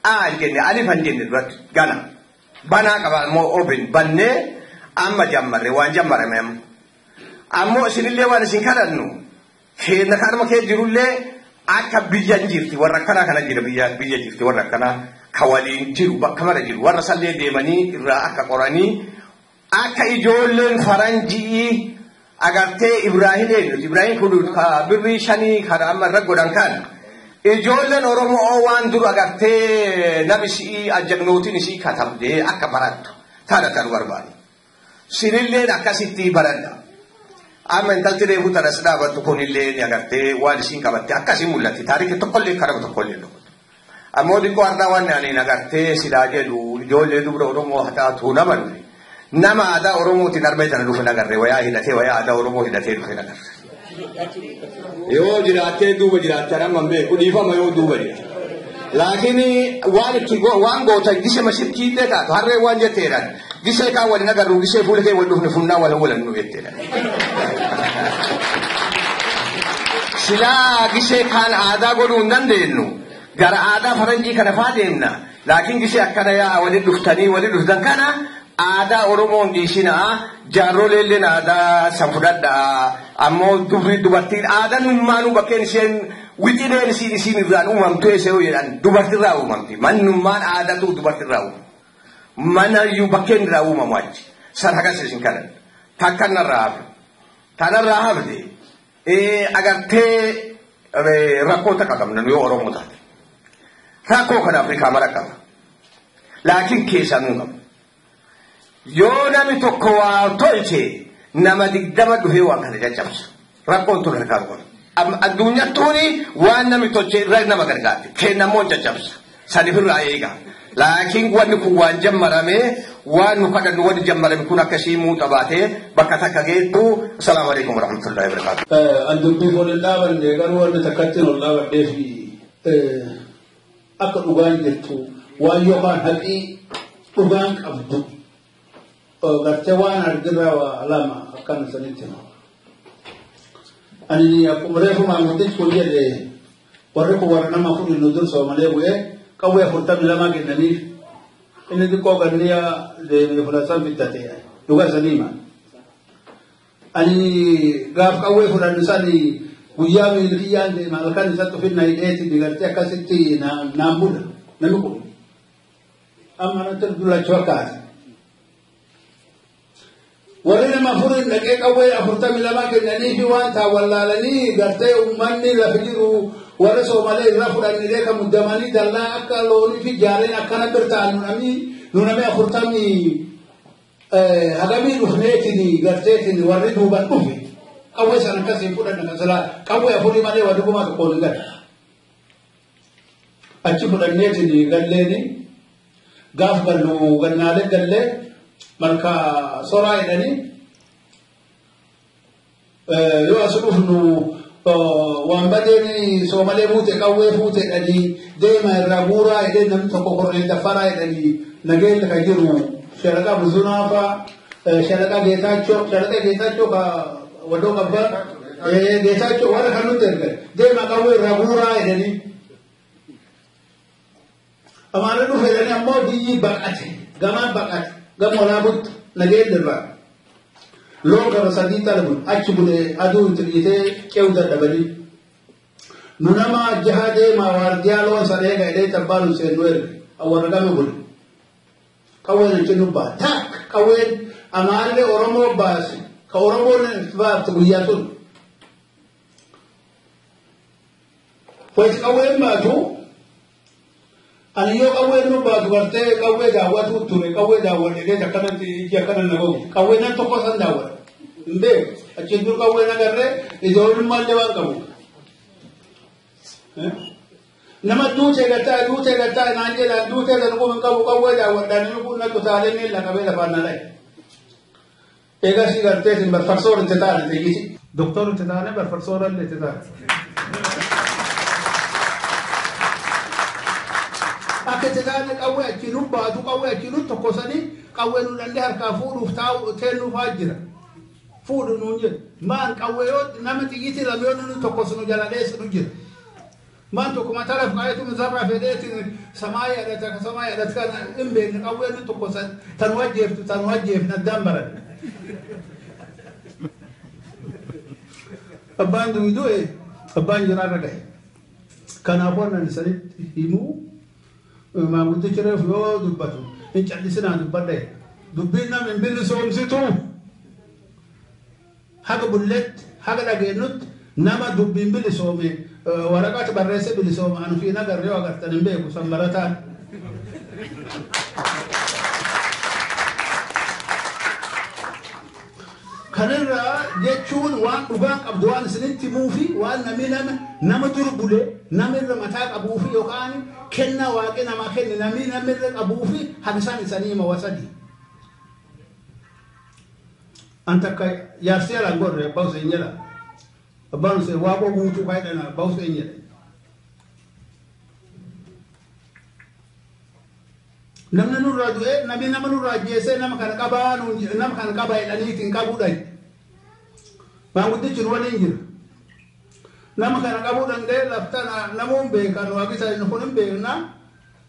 aan jenne alif han jenne duratti gana banaa qabaa immoo obin bannee amma jammarre waan jammarame ammoo isinillee waan isin kadhannu keenya kanuma kee jirullee akka biyyan jirti warra akkanaa kana jira biyya jirti warra akkanaa ka waliin jiru bakka mara jiru warra sallee deemanii irraa akka qoranii akka ijoolleen faranjii agartee Ibrahim kun ka birrii 5 kana amma irra godhan kan ijoolleen Oromoo waan duru agartee nabisii ajjagnootiin isii katabdee akka barattu taadatan barbaadu. Sinilleen akkasitti baradha. Amma intalti reefuu tanas dhaabattu kunillee ni agartee waan isiin qabatte akkasii mul'atti taarikii tokkollee karama tokkollee dhufu. Ammoo diqqoo ardaa waan ani agartee silaa jedhu ijoollee dubra Oromoo hataatu nama dhufe. Nama aadaa Oromootiin armee tana dhufe nagarre wayaa hidhatee wayaa aadaa Oromoo hidhatee dhufe nagarre. Yoo jiraattee duuba jiraattee amma beeku dhiifama yoo duuba jira. Laakini waan gootan gise masirkiillee taatu harree waan jetteedhaan gisee kaan waliin agarru gisee fuula kee wal dhufne funnaa wal nu jetteedhaan. Silaa gisee kaan aadaa godhuu hin dandeenyu gara aadaa faranjii kana faa deemna laakiin gisee akkana yaa waliin dhuftan kana aadaa Oromoon dhiisinaa jaarroleelleen aadaa san fudhadhaa ammoo dubartiin aadaan ummaanuu bakkeen isheen wixineen isiin irraan uumamtu eesee jedhan dubartirraa uumamti mannummaan aadaatu dubartirraa uumamu manayyuu bakkeen irraa uumamu achi san hagas isin kadhan tanarraa hafte agartee rakkoota qabna yoo Oromoo taate rakkoo kana Afrikaa mara qaba laakiin keessanuu qaba yoo namni tokko waa tolche nama 20 dhufee waan kana caccabsa rakkoon tun harkaa qaba addunyaa tuuni waan namni tolche irraa nama gargaarti kennamoo caccabsa sanifirraa eega laakiin wanni kun waan jammarame waan nu kadhannu wanni jammarame kun akkasii muuxa baatee bakka takka geettu assalaamu alaykum warahmatullahi wabarakatuh andubbii foolin dhaabanne garuu wanni takkatti ol dhaabadhee fi akka dhugaan jirtu waan yookaan haqii dhugaan qabdu gartee waan argirraa waa lama akkana sanitti ani akkuma reefu maamuddichi kun jedhe warri kun warra nama fudhi nu dur soomalee bu'ee qawwee 42 kennaniif inni xiqqoo ganniya deemee fudhatan bittate dhuga saniima ani gaaf qawwee fudhannu sanii guyyaa miiliyyaan deema halkan isatti ufinna hidheeti digartee akkasitti naan bula nami kun amma natti dulachuu akkaati warri nama furin dhaqee qawwee 42 kennaniifi waan taawwallaalanii gartee ummanni lafa jiru warra soomalee irraa fudhannilee kan muddamanii dallaa akka loonii fi jaareen akkana birtaan nunamee 40 hagamii dhufneetini garteetini warri duuban dhufe qawwee san akkasiin fudhanna kasalaa qawwee afurii malee waa dhugumaa tokkoon hin gala achi fudhanneetini galleeni gaaf gallu gannaalee gallee malka soraa jedhanii yoo as dhufnu waan badeeni soomalee fuute qawwee fuute jedhanii deema irraa buuraa jedhee namni tokko korreen daffaraa jedhanii nageenya kan jiru shalaqa buzunaafa shalaqa geetaachoo ka wadoo qabba geetaachoo warra kan nuti ergan deema qawwee irraa buuraa jedhanii amaana dhufe jedhanii ammoo biyyi baqate gamaan baqate gama laabut nageenya irraa loon gaba sadii talabun achi bude aduu itti dhiitee qe'u dadhabanii nu nama jaha deemaa waardiyaa loon sadee gaedhee tabbaalu seennu erge warra game bude qawween achi nu baa tak qawween amaallee oromoo baase ka oromoon baafte guyyaa sun wayti qawween baatu ani yoo qawween nu baatu gartee qawwee daawwatu ture qawwee daawwadhee akkanatti iji akkana na gogu qawwee nan tokko san daawwadha hin beeku achiin dur qawwee nagarree ijoollumaallee waan qabu nama duutee gattaa naan jedhaan duutee san kun hin qabu qawwee daawwadhaan inni kun natti utaalee miilla qabee lafaan na dhaye eegaa si gartee sin barfarsoor itti taane teeyyisi doktor itti taane barfarsoorallee itti taane akka itti taane qawwee achiin baatu qawwee achiin tokkosanii qawwee nu dandee harkaa fuudhuuf taa'u teennuufaa jira fuudhu nuun jedhu maan qawwee yoo nama xiyyiti lama yoo nu tokkosnu jala dheessinu jira maan tokko mataraaf qaayetu misarraa fedheeti samaa yaadhata kana hin beekne qawwee nu tokkosan tan wajjeefna addaan baran abbaan duwiduu abbaan jiraarra gahe kanaafuu nan isanitti himuu maanguddichi reefu yoo dubbatu hin callisinaa dubbadhe dubbiin nam hin bilisoomsitu haga bulletti haga dhageennutti nama dubbiin bilisoome waraqata barreesse bilisoome anu fi nagarre yoo agartan hin beeku san barataan kanirraa jechuun waan dhugaan qabdu waan isinitti muufi waan nama dur bule namirra mataa qabuufi yookaan kenna waaqi namaa kenni namirra qabuufi habisaan isanii hima wasadi anta akka yaarsee alaan gorre abbaa useen jedha abbaan useen waaqoo guutuu faayidana abbaa useen jedha namni nurraa du'e nama nurraa jeesee nama kana qaba jedhaniitiin qabuudhaan maanguddichi nu waliin jira nama kana qabuudhaan ga'e laftana namuun beekan waaqisa inni kun hin beekna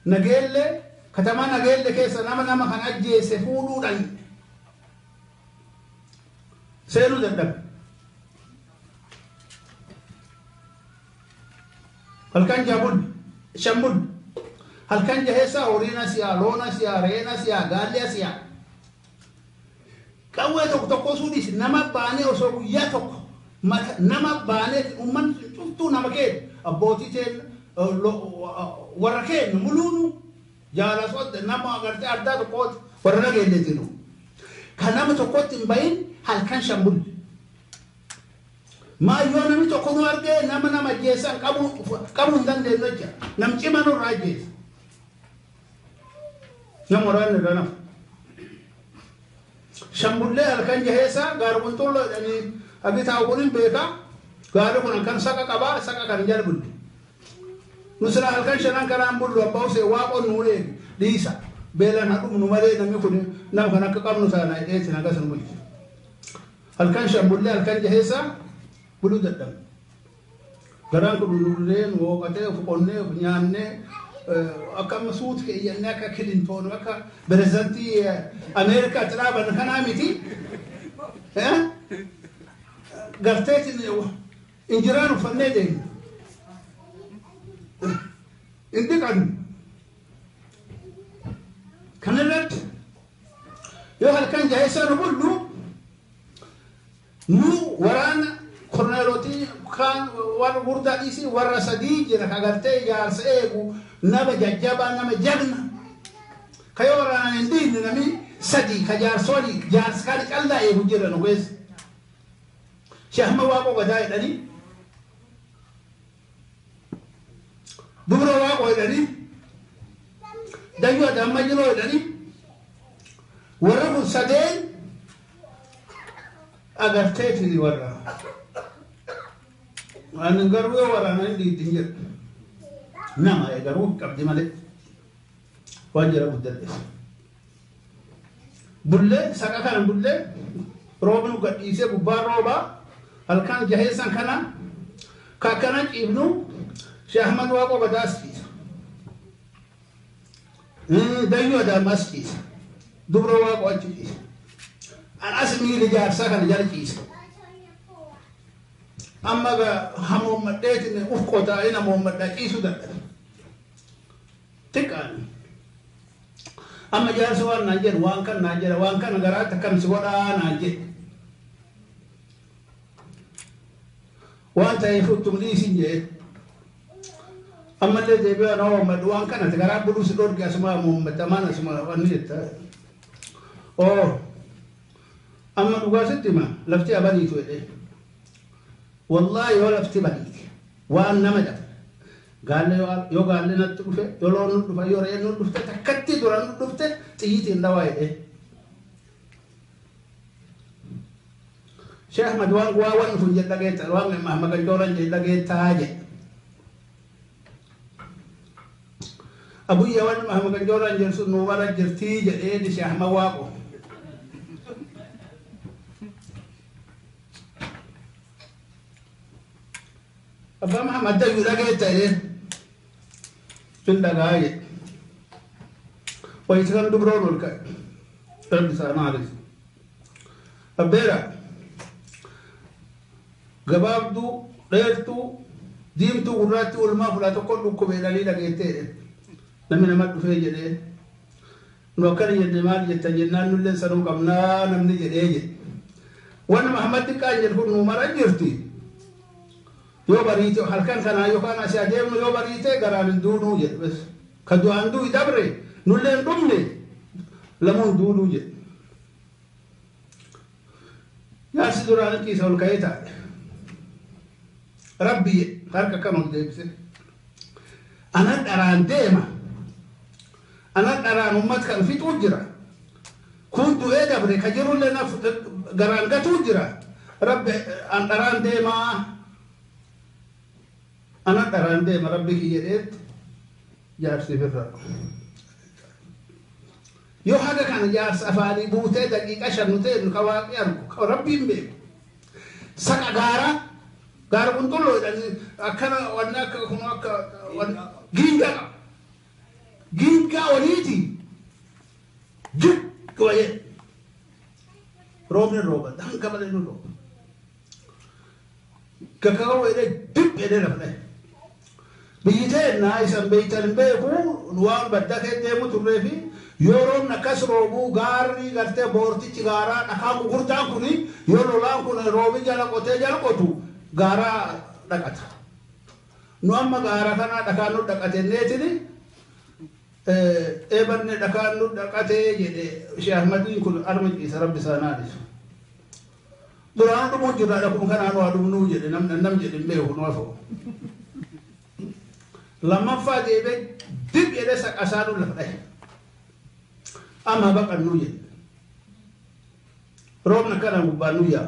nageelle katamaa nageelle keessa nama kan ajjeese fuudhuudhaan seenuu dadhabe halkan jaabun shambun halkan jaheessa horiina siyaa loona siyaa reena siyaa gaallee siyaa qawwee tokko suudis nama baanee osoo guyyaa tokko nama baanee umman cuftuu nama keenya abbootii teen warra keenya muluunu jaalasootti nama agartee addaa tokkooti warra nageelleetinu kan nama tokkotti hin bahin halkan shan bulle maayyoo namni tokko nu argee nama ajjeessan qabuu hin dandeenyu jecha nam cima nurraa ajjeessa nama waraanne irra nafa shan bullee halkan jaheessa gaara qunxulloo jedhanii abitaa kun hin beekaa gaari kun kan saqa qabaa saqa kan jala bulle nusra halkan shanan kanaan bullu abbaa usee waaqoon nuu eegi dhiisa beelan hadhumu nu malee namni kun nama kan akka qabnu taana dheetin agasan bulche halkan shan bullee halkan jaheessa bulu dadhabe garaan kun nurreen wooqatee of qonnee of nyaannee akka masuut keeyyannee akka kilintoon akka pirezidantii ameerikaatti dhaaban kanaa miti garteetiin injiraan uffannee deemne inni kan kanarratti yoo halkan jaheessa nu bullu nu waraana korneelotii kan warra gurdaa dhiisii warra sadii jira kagartee jaarsa eegu nama jajjabaa nama jagna kayoo waraanaan hin dhiinne nami sadii ka jaarsolii jaarsa kan callaa eegu jira nu keessa shahma waaqoo gadaa jedhanii dubra waaqoo jedhanii dayyoo adamma jiroo jedhanii warra kun sadeen agarteetini warra waan garuu yoo waraana hin dhiitin jedhu nama garuu qabdi malee waan jira guddadhe bullee saqa kana bullee roobnu gadhiisee gubbaa roobaa halkan jaheessan kana kakkana ciibnu Sheikh Ahmad waaqoo gadaas ciisa dayyoo adammas ciisa dubra waaqoo achi ciisa an as miili jaarsaa kana jala ciisa amma ga hamoommadheetin uf qotaa'in hamoommadhaa ciisuu dadhabe xiqqaan amma jaarsa waan naan jedhu waan kan naan jedha waan kana garaatti akkam si godhaa naan jedhe waan ta'eef uttum dhiisin jedhe ammallee deebi'aa na hoommadhu waan kanatti garaa buluu si dhorge asuma hamoommadhamaan asuma wanni jetta amma dhugaasitti hima lafti abadiitu jedhe والله يولا افتباليك وأنا مدف قال لي يو قال لنا تلفه يلون نلفه يورين نلفه تكتي دوران نلفه تيجي النوايا شيخ أحمد وان فنجت لقيت وان ما كان دوران جت لقيت تاجه أبويا وان ما كان دوران جرسون نوارا جرتي جت شيخ أحمد واقو أبا محمد ده يقول لك إيه فين دعاية ويسكن دبرون ولا كذا ترى سأنا عارف أبيرا جبابدو ريرتو ديمتو قراتو والما فلا تقول لك بيرالي لك إيه لمن ما تفهم جده نوكر يدمار يتجنن نلين سنو كمنا نمني جده وانا محمد كان يقول نمر جرتي yoo bariite halkan kana yoo kana si adeemnu yoo bariite garaan duuduu jedhe bas ka du'aan du'i dabre nulleen dhumne lamuun duuduu jedhe yaasi duraan ciisa ol ka'ee taa'e rabbi harka kama deebise ana dharaan deema ana dharaan ummat kan fixuu jira kun du'ee dabre ka jirullee naf garaan gatuu jira rabbi an dharaan deemaa أنا أران ده مربي كيجيت جارسي في الرب يو هذا كان جارس أفعالي بوته دقيقة شنوته نكوا يارك ربي مبي سك غارا بنتلو يعني أكنا وانا كنا وانا جينجا ونيتي جب كويه روبا دان كمال نلو كاكاو إلى دب إلى رفله بيجي نايس أم بيتن بيكو نوام بدك ديمو ترفي يورون نكسر روبو غاري غرتة بورتي تجارا نخام غرتا كوني يورو لام كون روبي جالا كوتة جالا كوتو غارا دكتا nu amma gaara kana dhakaan nu dhaqatenneetini eebanne dhakaan nu dhaqatee jedhe Sheekh Ahmadiin kun arma ciisa rabbi isaanaadhisu duraan dhumuu jirra dhaqum kanaan waa dhumnuu jedhe nam jedhe hin beeku nu afoo lammaffaa deebee dib jedhe saqasaadhu lafa dhahe amma baqannuu jedhe roobna kana gubbaan nu yaa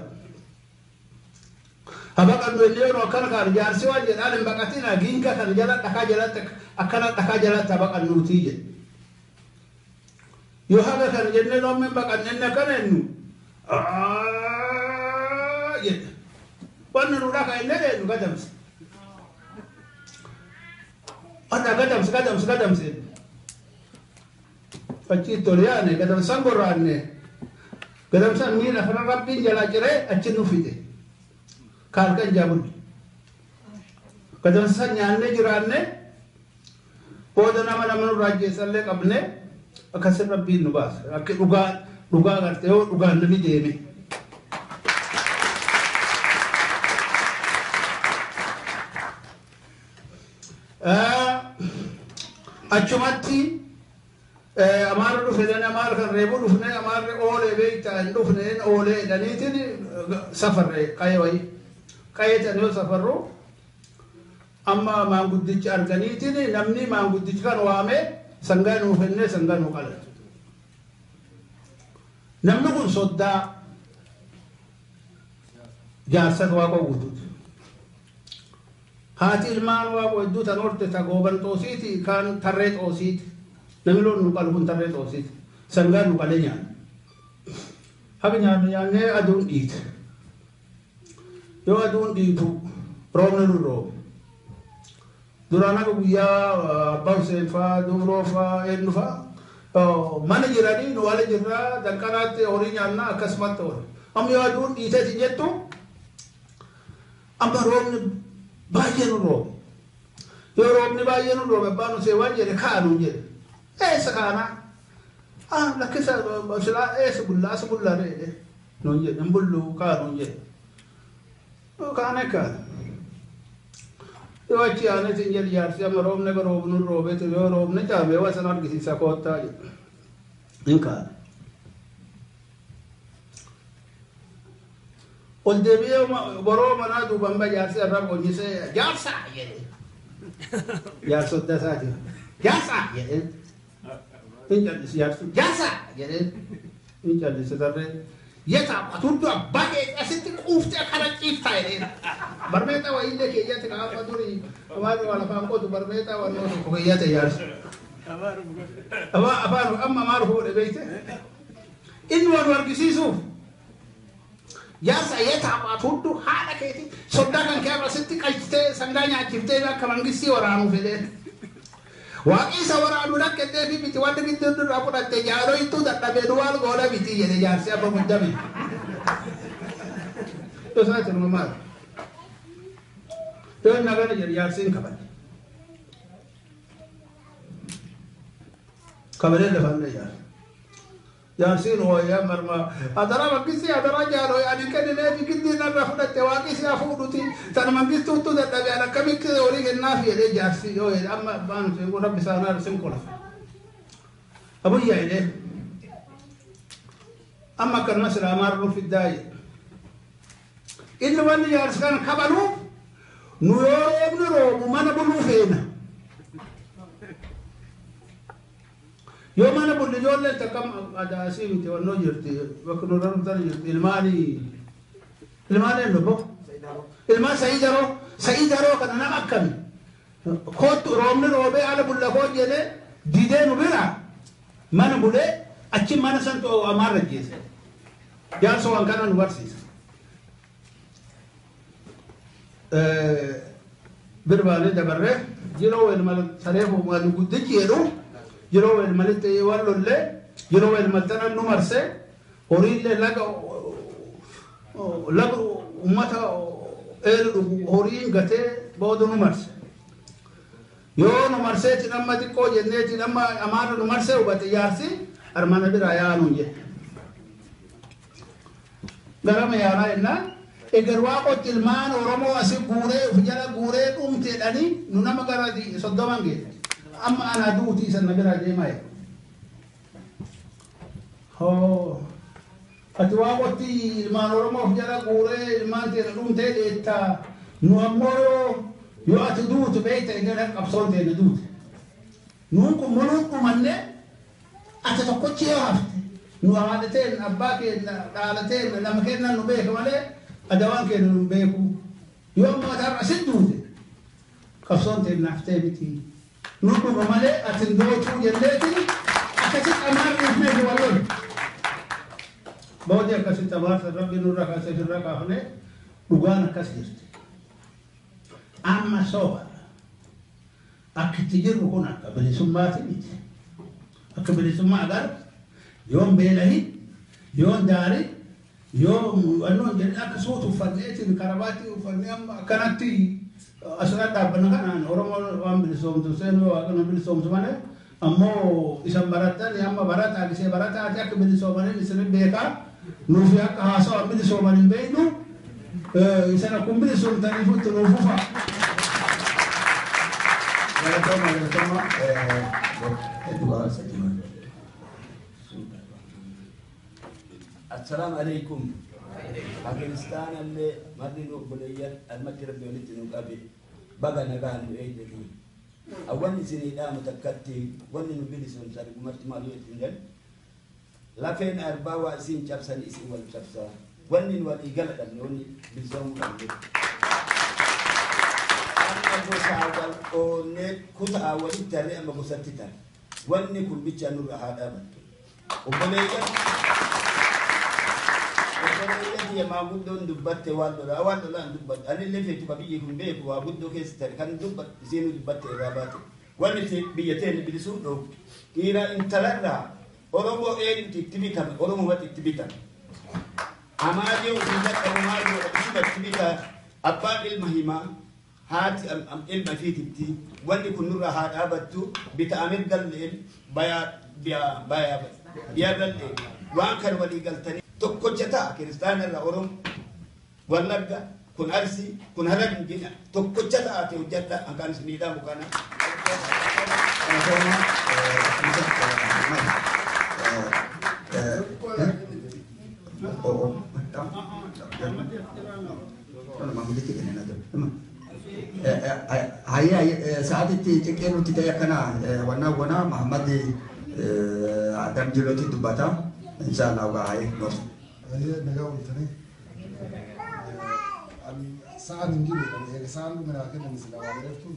habaqannu illee kana kan jaarsi waan jedhaan hin baqatina giinka kan jala dhakaa jalatti akkana dhakaa jalatti habaqannuutii jedhe yoo haga kan jennee noomni baqannenne kana ennu jedhe wanni nu dhaka illee eenyu gadamse ada gadamse faccii tole yaane gadamsan gorraanne gadamsan miila kana rabbiin jalaa ciree achi nu fide kaalkan jaabulli gadamsan nyaanne jiraanne booda nama nurraa ajjeessallee qabne akkasin rabbiin nu baasa akka dhugaa garte yoo dhugaan nami deeme achumatti amaara dhufne amaara kan reebu dhufne amaarri oolee beektaa hin dhufneen oolee jedhaniitiin safarre qayee wayii qayeetan yoo safarru amma maanguddichi arganiitiin namni maanguddichi kan waame sangaa nuu kennee sangaa nuu qalatu namni kun soddaa jaarsat waaqa guutuuti haati ilmaan waaqa hedduu tan horte ta gooban xoosiiti kaan tarree xoosiiti namni loon nu qalu kun tarree xoosiiti sangaa nu qalee nyaanne haga nyaannee aduun dhiite yoo aduun dhiitu roobni nu roobe duraan akka guyyaa abbaa Hussein faa Dubroo faa eenyu faa mana jiranii nu wala jirraa danqanaatti horii nyaannaa akkasumatti oole amma yoo aduun dhiiteeti jettu amma roobni baay'ee nu roobe yoo roobni baay'ee nu roobe abbaan Hussein waan jedhe kaanuu jedhe eessa kaanaa lakkisa silaa eessa bullaa reedhe nuun jedhe hin bulluu kaanuu jedhe kaane kaane yoo achi aanetiin jedhe jaarsi amma roobne ga roobnu roobeeti yoo roobne caamee waa san argisiisa koottaa jedhe hin kaane ol deebi'ee boroo manaa duuban ba jaarsi irraa qonyisee jaarsaa jedhe jaarsodda isaati jaarsaa jedhe hin callisi jaarsi jaarsaa jedhe hin callisi tarree yeta aturdu abbake asitti quufte kana ciifta jedhe barmeeta waa illee keeyyatti kaafa durii waan wala faan qotu barmeeta waan nootu kogeyyate jaarsi afaan amma maaru fuudhe beeyte inni waan argisiisuuf jaarsa yeta aturdu haadha keeti soddaa kan kee asitti qalchitee sangaa nyaachiftee akka mangistii waraanuu fedhee waaqisa waraanuu dhaqqettee fi biti wanti gidduu irraa fudhatte jaaroo ittuu dadhabee duwwaal goola biti jedhe jaarsi abba muddame yosaati numa maal yoo nagana jedhe jaarsiin kabalee lafaan jaarsi jaarsiin hooyaa marmaa adara mangistii adara jaaroo ani kenninee fi giddii narra fudhatte waaqisi hafuudhuti tan mangistuuttu dadhabee akkamitti horii kennaaf jedhee jaarsi yoo jedhe amma abbaan rabbi isaanaa sin qolafa abuyyaa jedhee amma akkanuma silaamaa ruu fiddaa jedhe inni wanni jaarsi kan kabaluuf nu yoo roobni roobu mana buluu feena yoo mana bulli ijoolleen takkam adaasii miti wannoo jirti bakka nu rarratan jirti ilmaan eenyu bo ilmaan sa'iidaroo kana nama akkami kootu roobni roobee ala bulla koo jedhe didee nu bira mana bulee achi mana san amaarra jeese jaarsa waan kana nu barsiisa birbaalee dabarree jiroo wal mal sareefu wal guddichi jedhu jiroo wal malitti waan lollee jiroo wal maltana nu marse horiillee laga ummata horiin gatee booda nu marse yoo nu marseeti namma xiqqoo jenneeti namma amaana nu marse hubate jaarsi armana biraa yaanuun jedhe garama yaanaa jennaan egar waaqotti ilmaan Oromoo asi guuree of jala guuree dhumteedhani nu nama gara soddoman geedha amma ana duuti isa nabira deemaa ho ati waaqotti ilmaan Oromoo of jala guuree ilmaan teena dhumtee deetta nu ammoo yoo ati duutu beeyta egar qabsoon teena duute nuun kun muluu dhumanne ati tokkochi yoo hafte nu haadhateen abbaa keenya dhaalateen nama keenya nu beeka malee adawaan keenya nu beeku yoo ammoo atarra asin duute qabsoon teenya haftee miti nu dhuma malee ati dootuu jenneeti akkasitti amaarriif meeshu walloon boodi akkasitti amaarsa rabbi nurra kaasee firra kaafne dhugaan akkas jirti amma sooba akkitti jirru kun akka bilisummaati miti akka bilisummaa agar yoon beelahi yoon daari yoon annoon jedhe akka suutu uffanneetiin karabaatii uffannee amma akkanatti asirra dhaabbanna kanaan Oromoo waan bilisoomtu seenuu waaqana bilisoomtu malee ammoo isan barattan amma barataa gisee barataati akka bilisoomaniin isin beekaa nuufi akka haasawaa bilisooman hin beeknu isan akkun bilisoomtaniifutti nuufufa السلام عليكم. باكستان اللي مدينة بلية المكتب بيونت نقابل بقى نقال ويدلي أول سنة دا متكتي ون نبيل سون ساري مرت مالية تنجل لكن أربعة وعشرين شخصا اسم والشخصا ون ولي قلت النوني بزوم قلبي أنا بساول أو نت كت أول ترى أما بساتتا ون كل بيتش نور هذا بتو وبلية ya ma guddo dubbatte wallo la dubbat ani le fetu babiye kun be ko guddo ke star kan dubbat zenu dubbatte rabate wani te biyate bi sudo ira intalarra oromo e tibita oromo wati tibita amaje usinda kamajo tibita tibita abba il mahima hati am il mafiti wani kunura hada battu bita amir galil baya baya galil wa kan wali galtani tokkochata kristaana la orom wallaga kun arsi kun halan gina tokkochata ate hojjata akan sinida mukana saat itu cekenu tidak kena wana Muhammad Adam Jiloti Dubata inshallah baik nos نقول تاني ساعة نجيب يعني ساعة من أكيد نسلا وعرفتوا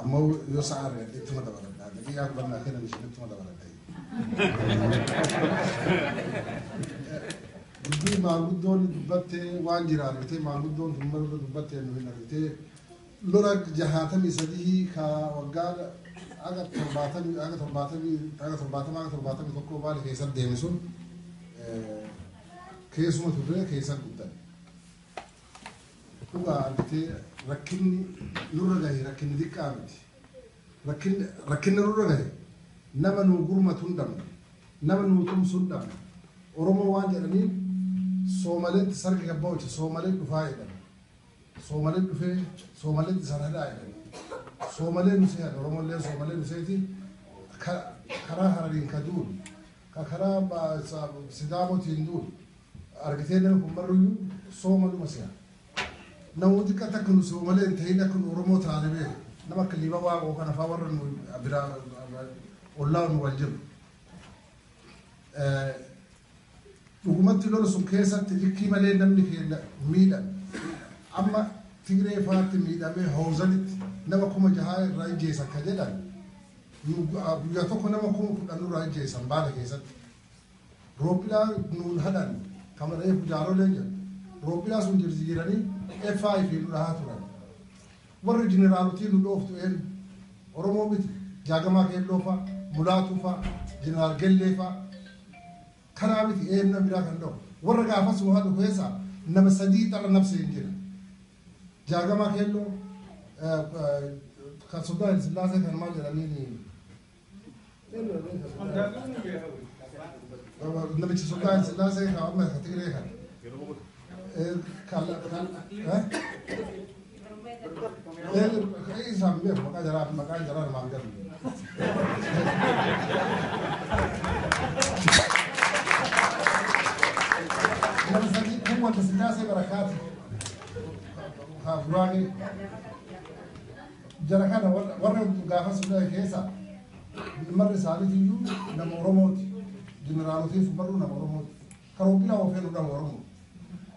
أما يسعر إتما ده ولا ده في أكبر من أكيد نشيل إتما ده ولا ده دي معبود دون دبته وانجرا رته معبود دون ثم دبته نوين رته لورك جهاتم يسديه كا وقال أجا ترباتم تكو بالي كيسب ديمسون كيسمو تبرة كيسب قدام هو عندي ركني نور جاي ركني دي كامل ركني نور جاي نما نقول ما تندم نما نوتم سندم أورمو وانجرني سومالد سرق كبوش سومالد بفايدة سومالد بفي سومالد سرهدا سومالد نسيها أورمو اللي سومالد نسيتي كرا هرين كدول كرا سدامو تندول أرجتين كمبريو سومالد مسيها نودي كتكنو سومالد تهينا كن أورمو تعلمه نما كليبا واقو كنا فاورن أبرا الله نوالجم حكومة لون سكيسة تجيكي مالي نمني في ميدا أما تجري فات ميدا به هوزنت نما كم جهاي راي جيسا كجدا ياتوك نما كم أنو راي جيسا بالك جيسا روبلا نون هدان كما راي بجارو لينجا روبلا سونجر زيراني F5 في لهاتنا ور جنرالوتي لوفتو إن أورمو بيت جاكما كيلوفا مولاتوفا جنرال جليفا كرامتي إيه نبيلا كندو ورجع فسوا هذا كويسا نما سديد على نفسه يمكن جاكا ما كيلو كسودان سلاسة كان ما جرانيني نبي سودان سلاسة كان ما كتير isaan beeku maqaa jaraa maan galu. Kun wanta sillaasee barakaati. Haafuraani jara kana warra gaafa suudhaa keessa marri isaaniitiyyuu nama Oromooti. Jeneraalotiif barru nama Oromooti. Karoopina ofeenu nama Oromoo.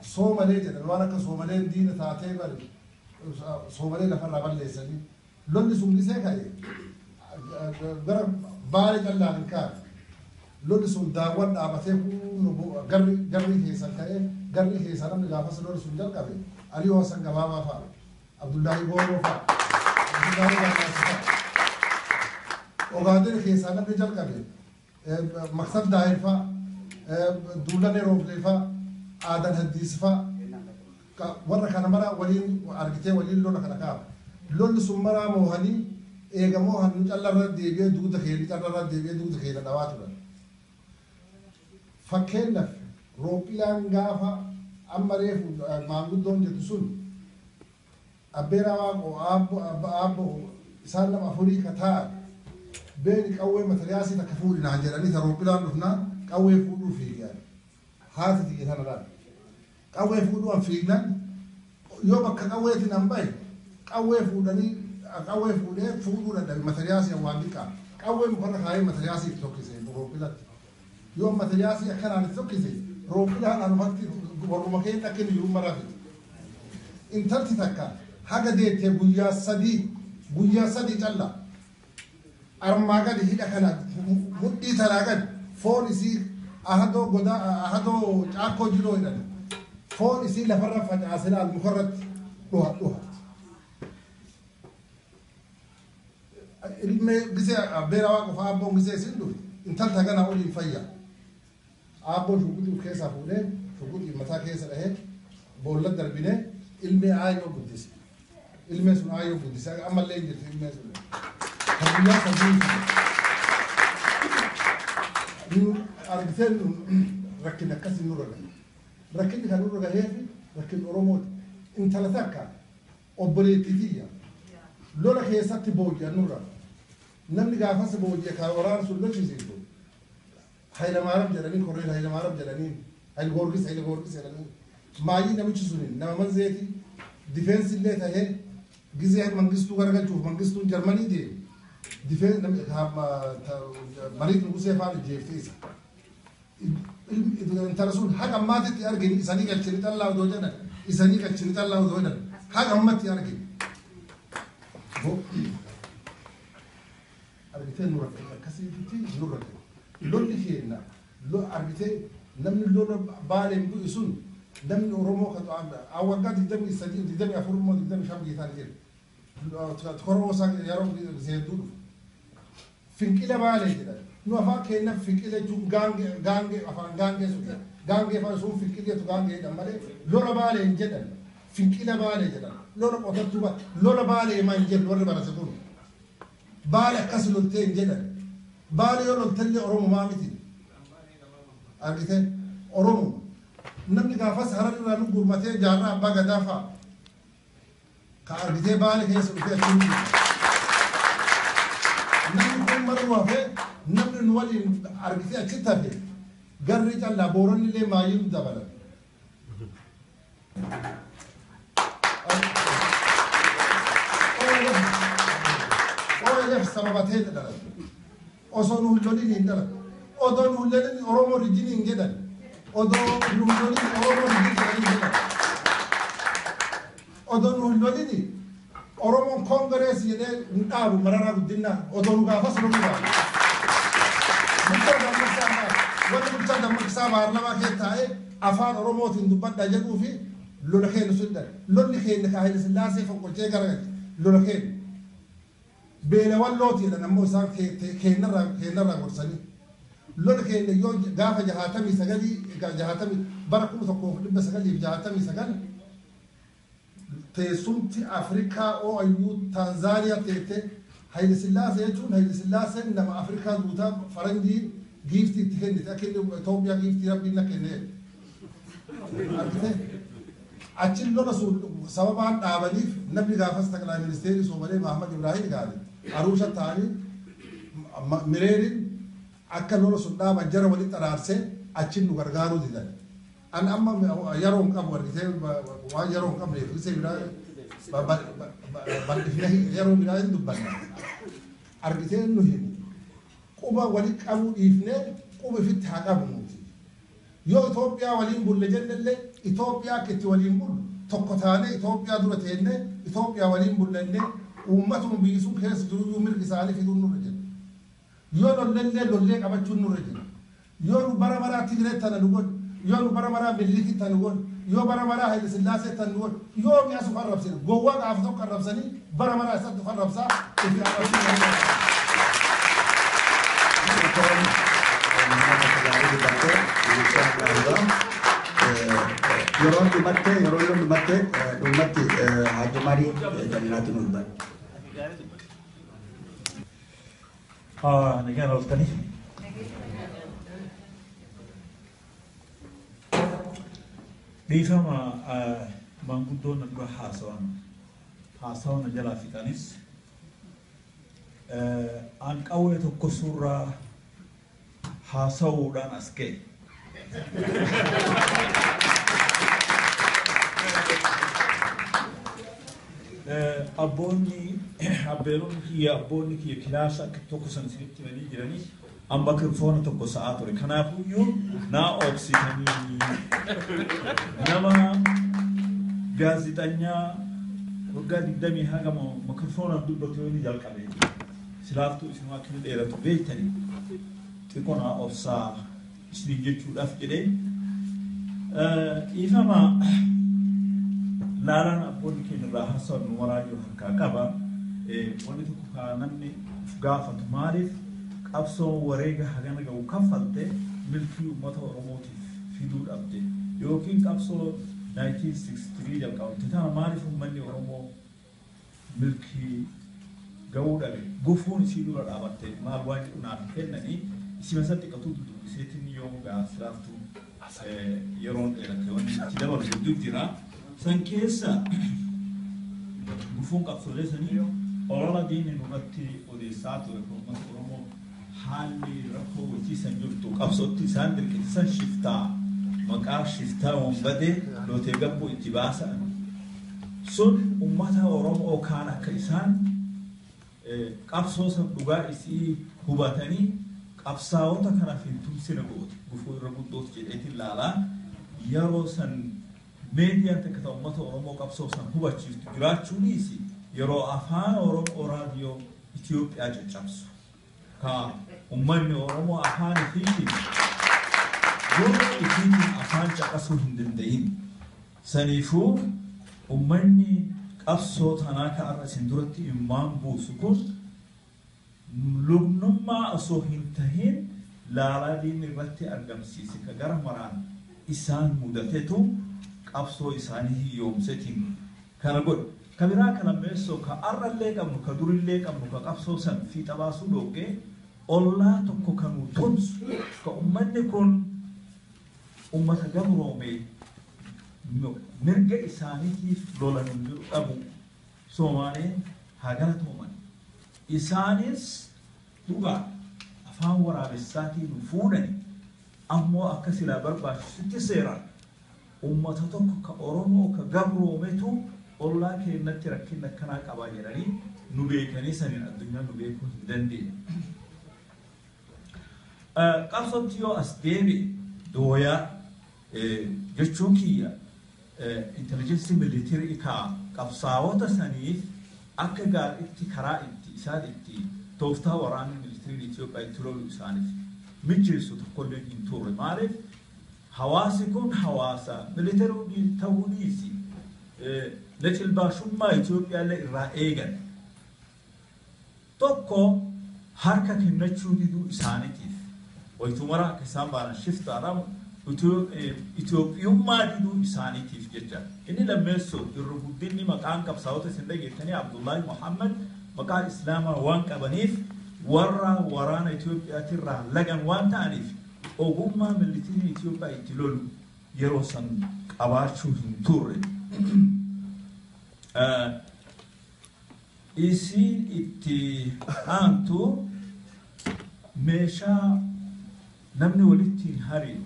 Soomalee jedhan waan akka soomaleen diina taatee bari soomalee lafarraa balleessanii lolli sun gisee ka'e gara baala callaan hin kaa'e lolli sun daawwan dhaabatee garri keessan ka'e garri keessaa namni gaafas lolli sun jalqabe Aliyoo Hassan Gabaabaa fa'a Abdullaahi Booroo fa'a Abdullaahi Gaanaas fa'a Ogaadeen keessaa namni jalqabe Maqsad Daahir fa'a Duulanee Rooblee fa'a Aadan Haddiis fa'a warra kana mara waliin argitee waliin lola kana kaaba lolli sun maraa moohanii eegamoo hannu callarra deebi'ee dugda keenya callarra deebi'ee dugda keenya dhawaa turan. Fakkeenyaaf roophilaan gaafa amma reefu maanguddoon jettu sun abbeeraa waaqoo aabbo isaan nama afurii ka taa'an beeni qawwee matariyaasii takka fuudhinaan jedhanii ta roophilaan dhufnaan qawwee fuudhuu fiigan haati tiyya tanarraa. Qawwee fuudhuun fiignan yoo bakka qawweetiin an bahe qawwee fuudhanii qawwee fuudhee fuudhuu dadhabe matariyaasii waan dhiqaa qawwee mukarra kaayee matariyaasii tokkise roopilatti yoo matariyaasii akkanaan tokkise roopilaan anumatti warruma keenya akka inni jiru marafi intalti takka haga deettee guyyaa sadii calla armaa gadi hidha kana mudhii taraa gadi foon isii ahadoo caakkoo jiroo hidhan foon isii lafarra facaasina almukarratti dhuha ilmee gisee abbeera waa qofa abboon gisee isin dhufe intalta gana oliin fayya abboon shuguxii keessaa fuudhee shuguxii mataa keessa dhahee boolla darbinee ilmee aayoo guddise ilmee sun aayoo guddise ammallee hin jirti ilmee sun guyyaa sadii argiteen rakkin akkasii nurra gahe rakkinni kan nurra gaheefi rakkin Oromooti intala takka obboleettitiyya lola keessatti booji'an nurra namni gaafas booji'e kan waraana sun lolchisiisu Hayilamaariyaam jedhanii korreen Hayilamaariyaam jedhanii Hayilgoorgis jedhanii maayii namichi suniin nama manzeeti difeensi illee tahee gizee mangistuu garagalchuuf mangistuun Jarmanii deemu difeensi mariit nugusee faana jeefteessa intala sun haga ammaatitti argin isanii galchini xallaa odoo jedhan isanii galchini xallaa odoo jedhan haga ammatti argin argitee nu rakkate akkasiitti nu rakkate lolli keenya argitee namni lola baaleen bu'i sun namni Oromoo kan waggaa 23 24 moo 25 geetaan jedhe koroo isaa yeroo zeedduu dhufu finqila baalee jedhan nu afaan keenya finqila jechuun gaangee afaan gaangee sun gaangee afaan sun finqileetu gaangee jedhan malee lola baalee hin jedhan finqila baalee jedhan lola qotattuu lola baalee maa hin jedhu warri barate kun baale akkas loltee hin jedhan baale yoo loltellee Oromumaa miti argitee Oromoo namni gaafas hararraa nu gurmatee jaarraa abbaa gadaa fa'a ka argitee baale keessa dhufee achiin namni kun maruu hafee namni nu waliin argitee achitti hafe garri callaa booronni illee maayii nu dabalan. OLF sababatee dhalan osoo nu hulloliin hin dhalan odoo nu hulloliin Oromoo rijinii hin jedhan odoo nu hulloliin Oromoo rijinii hin jedhan odoo nu hulloliin Oromoon koongirees jedhee hin dhaabu mararaa guddinaa odoo nu gaafas nu dhaabu. Bulchaa dammaqsaa paarlamaa kee taa'ee afaan Oromootiin dubbadhaa jedhuu fi lola keenya sun lolli keenya ka Haayile Sillaasee fonqolchee garagalte lola keenya beelawwan looti jedhan ammoo isaan keenyarraa gorsanii lola keenya yoo gaafa 69 bara 1969 teessumti Afrikaa OIU Taanzaaniyaa teette Haayile Sillaasee jechuun Haayile Sillaaseen nama Afrikaa duutaa faranjiin giiftii itti kennite akka inni Itoophiyaa giiftii rabbiin na kennee argite achin lola sun sababan dhaabaniif namni gaafas taqlaa ministeerii Soomalee Mahamad Ibrahim gaale Arusha taanii mireerin akka lola sun dhaaban jara walitti araarsee achin nu gargaaruu didan an amma yeroon qabu argitee waan yeroon qabneef gisee biraa bal'ifnee yeroo biraa hin dubbanna argitee nu hin quba walitti qabuu dhiifnee quba ifitti haa qabnuuti yoo Itoophiyaa waliin bulle jennellee Itoophiyaa ketti waliin bullu tokko taane Itoophiyaa dura teenne Itoophiyaa waliin bullenne uummatuma biisuu keessa jiru mirgi isaanii fiduun nurra jira yoo lollee qabachuun nurra jira yoo nu bara maraa Tigiree tana nu godhu yoo nu bara maraa Milliikii tana nu godhu yoo bara maraa Haile Sillaasee tana nu godhu yoo mi'a su farrabsine gowwaa gaafa tokko farrabsanii bara maraa isatti farrabsaa ifi Yeroon dhumatte ummatti Haaji Marii Jannaatiin ulban. Nagaan oltanii. Dhiifama maanguddoon dura haasawan jalaa fixanis an qawwee tokko suuraa haasawuudhaan as ga'e. Abbeeroonni kiyya kilaasa akka tokko san isinitti himanii jiranii amma kirfoona tokko sa'aa ture. Kanaafuyyuu naa obsitanii nama gaazixanyaa waggaa 20 haga makirfoonaan dubbatu yoo inni jalqabe silaaftuu isin akka inni dheeratu beektanii xiqqoo naa obsaa isin jechuudhaaf jedhee dhiifama laalaan abboonni keenya irraa haasawwan nu waraajuu harkaa qaba. Wanni tokko kaa namni gaafatu maaliif qabsoo wareega hagana ga'u kaffalte milkii uummata Oromootiif fiduu dhabde yookiin qabsoo 1963 jalqabamte tana maaliif uummanni Oromoo milkii ga'uu dhabe gufuun isii dura dhaabatte maal waan jedhu naaf kennanii isima san xiqqatuu dudubbiseetiin yoo gaafsilaaftuu yeroon dheeratte wanni itti dabalu hedduu jira. San keessa gufuun qabsoolee sanii olola diinni nurratti odeessaa ture uummata Oromoo haalli rakkoo hojjiisan jirtu qabsootti isaan dirqisiisan shiftaa maqaa shiftaa wambadee lootee gabboo itti baasan sun uummata Oromoo kaan akka isaan qabsoo san dhugaa isii hubatanii qabsaa'ota kanaaf hin tumsine goote gufuu irra guddootu jedheetiin laalaa yeroo san meediyaan takka ta'u uummata Oromoo qabsoo san hubachiiftu jiraachuunis yeroo afaan Oromoo raadiyoo Itoophiyaa caccabsu ka uummanni Oromoo afaan ifiitiin yoo ifiitiin afaan caqasuu hin danda'in saniifuu uummanni qabsoo tanaa ka arra isin duratti immaan buusu kun lubnummaa osoo hin tahin laalaa diinni irratti argamsiise ka gara maraan isaan mudatetu qabsoo isaanii hiyyoomsetiin kana godhu kabiraa kana meessoo ka arrallee qabnu ka durillee qabnu ka qabsoo san fiixa baasuu dhoogee ollaa tokko kanuu tumsu ka ummanni kun ummata gabroomee mirga isaaniitiif lolan hin jiru dhabu Soomaaleen haa galatooman isaanis dhugaa afaan waraabessaatiin fuudhani ammoo akka silaa barbaachisutti seeraan ummata tokko ka Oromoo ka gabroometu ollaa keenyatti rakkina akkanaa qabaa jedhanii nu beekanii saniin addunyaa nu beekuu hin dandeenye. Qabsootti yoo as deebi'e dooyaa jechuun kiyya intelligensii militarii kaa qabsaa'ota saniif akka gaariitti karaa itti isaan itti tooftaa waraanni militarii Itoophiyaa itti lolu isaaniif mijeessu tokkollee hin turre maaliif hawaasi kun hawaasa militarii ta'uuniisi lexilbaashummaa Itoophiyaallee irraa eegan tokko harka kennachuu diduu isaaniitiif wayitumaraa akka isaan baaran shiftaadhaan Itoophiyummaa diduu isaaniitiif jecha inni lammeessoo irra guddinni maqaan qabsaa'ota isin dhageettanii Abdullaahi Muhammad maqaa islaamaa waan qabaniif warra waraana Itoophiyaatirraa lagan waan ta'aniif ogummaa militarii Itoophiyaa itti lolu yeroo san qabaachuu hin turre isiin itti aantu meeshaa namni walitti hin hariin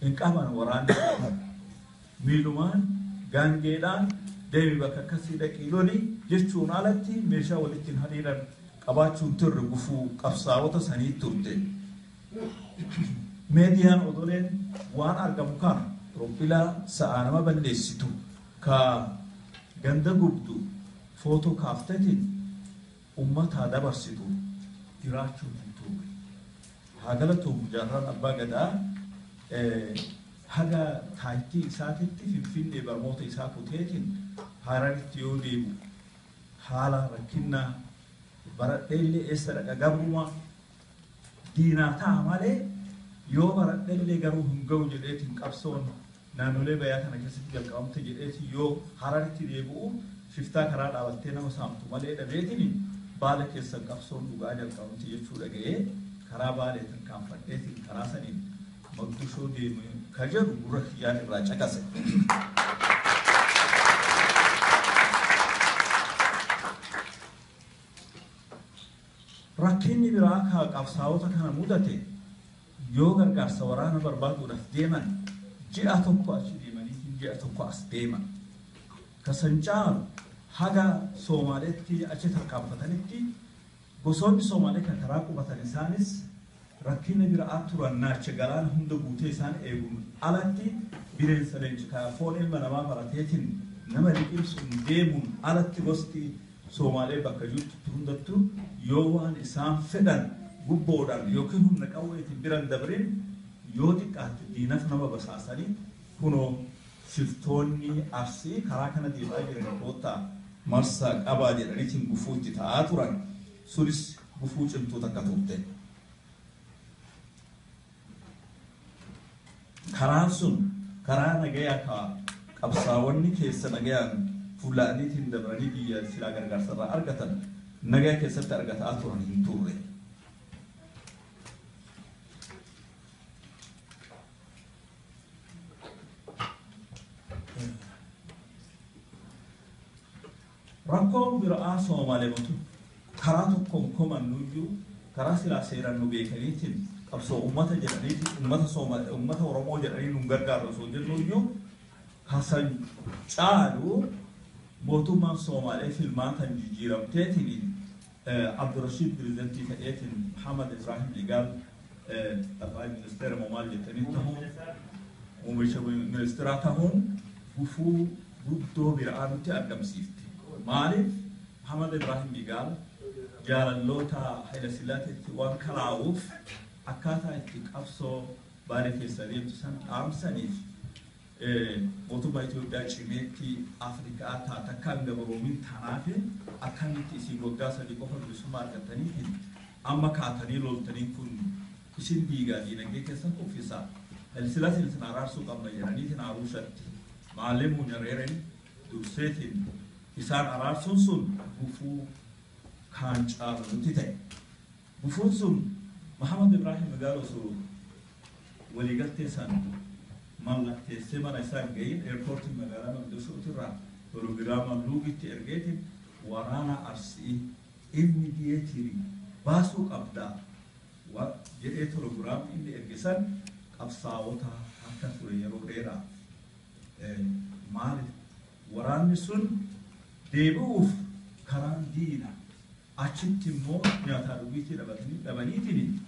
hin qaban waraanni miilumaan gaangeedhaan deemi bakka akkasii dhaqii loli jechuun alatti meeshaa walitti hin hariiran qabaachuun turre gufuu qabsaa'ota sanii turte. Meediyaan odoleen waan argamu kana rompilaa sa'aa nama balleessitu ka ganda gubdu footoo kaaftetiin ummataa dabarsitu jiraachuun hin turre. Haa galatoomuu jaarraan abbaa gadaa haga taayitii isaatitti finfinnee barmoota isaa kuteetiin Hararitti yoo deemu haala rakkinnaa baradheellee eessa dhaqa gabruma diinaa ta'a malee yoo baradheellee garuu hin ga'u jedheetiin qabsoon naannolee bayaa kana keessatti jalqabamte jedheetiin yoo Hararitti deebi'u shiftaa karaa dhaabattee nama saamtu malee dhabeetiin baala keessan qabsoon dhugaa jalqabamte jechuu dhaga'ee karaa baaleetiin kaanfadheetiin karaa saniin Mogadishoo deemu ka jedhu gurra kiyyaan irraa caqase. Rakkinni biraa ka qabsaa'ota kana mudate yoo gargaarsa waraana barbaaduudhaaf deeman ji'a tokko achi deemanii ji'a tokko as deeman. Kasan caalu haga Soomaaleetti achi tarkaanfatanitti gosoonni Soomaalee kan karaa qubatan isaanis rakkinni biraa turan naacha galaana hunda guutee isaan eeguun alatti bineensa leenjikaa foon ilma namaa barateetiin nama liqimsuun deemuun alatti gosti Soomaalee bakka jirtu hundattuu yoo waan isaan fedhan gubboodhaan yookiin humna qawweetiin biran dabrin yoo xiqqaatti diinaf nama basaasanii kunoo shiftoonni Arsii karaa kana deemaa jiran koottaa marsaa qabaa jedhaniitiin gufuu itti ta'aa turan sunis gufuu cimtuu takka turte. Karaan sun karaa nagayaa ka qabsaawwanni keessa nagayaan fuulaaniitiin dabranii biyya silaa gargaarsarraa argatan nagaya keessatti argataa turan hin turre. Rakkoon biraa Soomaaleematu karaa tokkoon komannuyyuu karaa silaa seeraan nu beekaniitiin qabsoo ummata jedhaniiti ummata Oromoo jedhanii nu gargaaru osoo jennuyyuu hasan caalu mootummaan Soomaalee filmaatan jijjiiramteetiin Abdurrashiid pirezidantii ta'eetiin Muhammad Ibrahim Ligaal Afaan ministeera moomaal jettanii ta'uun oomisha ministeeraa ta'uun gufuu guddoo biraa nutti argamsiifte. Maaliif Muhammad Ibrahim Ligaal jaalalloota Haayila Sillaaseetti waan kalaa'uuf akkaataa itti qabsoo baalee keessa deemtu san dhaamsaniif mootummaa Itoophiyaa cimeetti Afrikaa takkaan gabaroomin tanaafi akkamitti isin waggaa sadii qofa bilisummaa argataniitiin amma kaatanii loltanii kun isin diigaa diinagdee keessan kuffisaa. Haayila Sillaaseen isin araarsuu qabna jedhaniitiin Aruushatti maallee munyareeren durseetiin isaan araarsuun sun gufuu kaan caalu nuti ta'e. Gufuun sun Muhammad Ibrahim Ligaal osoo waliigaltee san mallatteessee mana isaan gahin eerpoortiin magaalaa Mogadishootirraa pirogiraama luugitti ergeetiin waraana Arsii immediyeetirii baasuu qabdaa jedhee pirogiraamni inni ergisan qabsaa'ota akka ture yeroo dheeraa. Maaliif waraanni sun deebi'uuf karaan diina achitti immoo nyaataa dhugiitii dhabaniitiin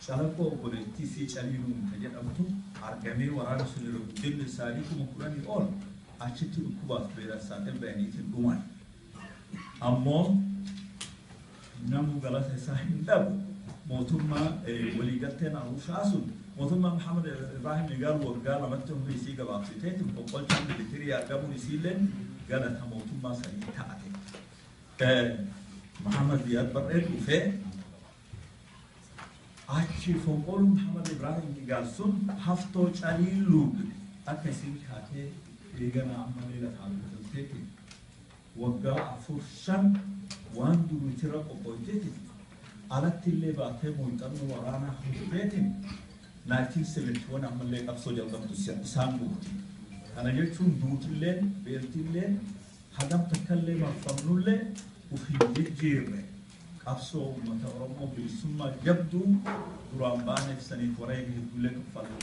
calaqqoo obboleettii fi calii nuumta jedhamtu argamee waraana sun irra guddinni isaanii 10,000 ol achitti dhukkubaaf beelan saaxil bayaniitiin dhuman. Ammoo namu galata isaa hin dhabu mootummaa waliigalteen Arushaa sun mootummaa Muhammad Ibrahim Ligaal waggaa lamatti hundi isii gabaabsiteetiin boqqolchaan militirii argamuun isiillee galata mootummaa sanii taate. Muhammad Ziyaad Barree dhufee achi fonqol Muhammad Ibrahim Ligaal sun haftoo calii luuge akka isin kaatee eegana ammalee lafaa biqilteetiin waggaa 4-5 waan duritira qoqqoyteetiin alatti illee baatee muuxannoo waraanaa hojjeteetiin 1971 ammallee qabsoo jalqabdu isaan guutti. Kana jechuun duutilleen beeltilleen hagam takkallee marfamnullee ufii jijjiirre qabsoo uummata Oromoo bilisummaa jabduu duraan baaneef saniif wareega hedduullee kaffalu.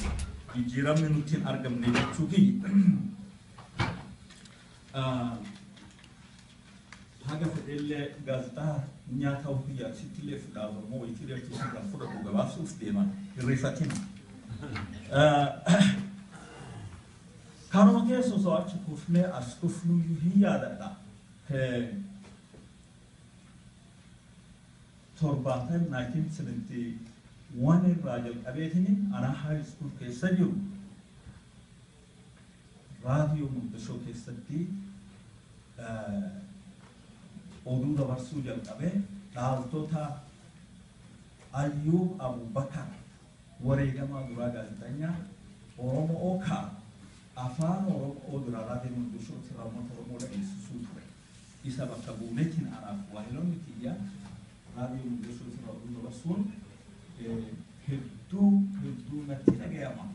Jijjiiramni nuti hin argamne jechuu kiyya. Haga fedheellee gaazexaa nyaata ofii asittillee fudhaa Oromoo wayitiilee tuusiidhaan fudhatu gabaasuuf deeman hirrifatin. Kanuma keessa osoo achi kufnee as kufnuyyuu hin yaadadha. Torbaatan 1971 irraa jalqabeetini ana high school keessa jiru raadiyoo Muqdishoo keessatti oduu dabarsuu jalqabee dhaaltota Ayyuub Abubakar wareegamaa duraa gaazexeessaa Oromoo afaan Oromoo duraa raadiyoo Muqdishoo irraa uummata Oromoo dhageessisuu ture. Isa bakka buunetiin anaaf waahiloonni kiyya raadiyoo Muqdishoo irraa oduu dabarsuun hedduu natti dhaga'ama.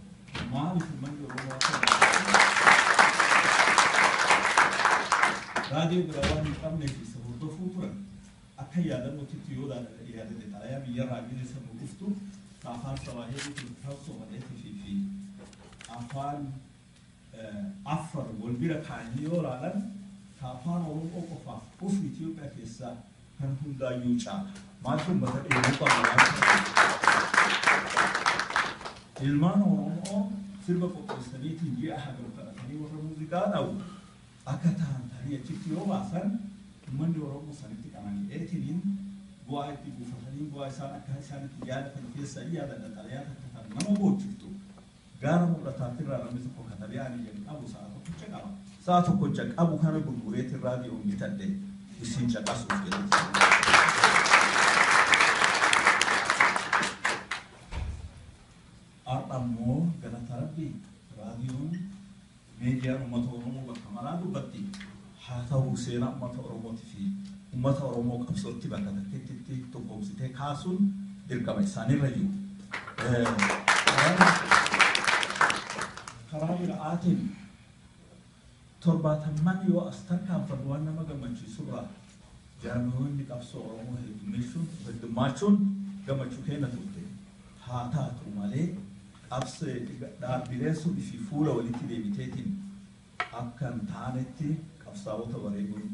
Maaliif uummanni Oromoo raadiyoo biraa waan hin qabneef isa hordofuu turan akka yaadannootitti yoo yaadate xalayaa biyyarraa bilisa dhuftu afaan Swahiliitiin Soomaaliitii fi afaan Afar wal bira kaa'anii yoo ilaalan afaan Oromoo qofaaf dhufu Itoophiyaa keessaa kan hundaayyuu caala. Maaliif uummata dheeruu qaba? Ilmaan Oromoo sirba qopheessaniitiin ji'a haga kadhatanii warra muuziqaa dha'u akka ta'an ta'anii achitti yoo baasan uummanni Oromoo sanitti qanani'eetiniin bu'aa itti buufatanii bu'aa isaan akka isaan itti yaadatan keessa yaadadha xalayaa takka ta'an nama boojjiftu. Gaara mul'ataatirraa namni tokko katabee ani jedhu qabu sa'a tokkicha qaba. Sa'a tokkicha qabu kana gurgureetiin raadiyoon bitadhe isin caqasuuf jedhu. Ammoo galata Rabbii raadiyoon miidiyaan uummata Oromoo bakka maraa dubbatti haa ta'u seenaa uummata Oromootii fi uummata Oromoo qabsootti bakka takkeetti tokkoomsitee kaasuun dirqama isaaniirra jiru. Karaa biraatiin torbaatamman yoo as tarkaanfannu waan nama gammachiisurraa jaarmiyoonni qabsoo Oromoo heddummachuun gammachuu kenna turte. Haa taatu malee abse dhaabbileen sun fi fuula walitti deebiteetiin akka hin taanetti qabsaa'ota wareeguun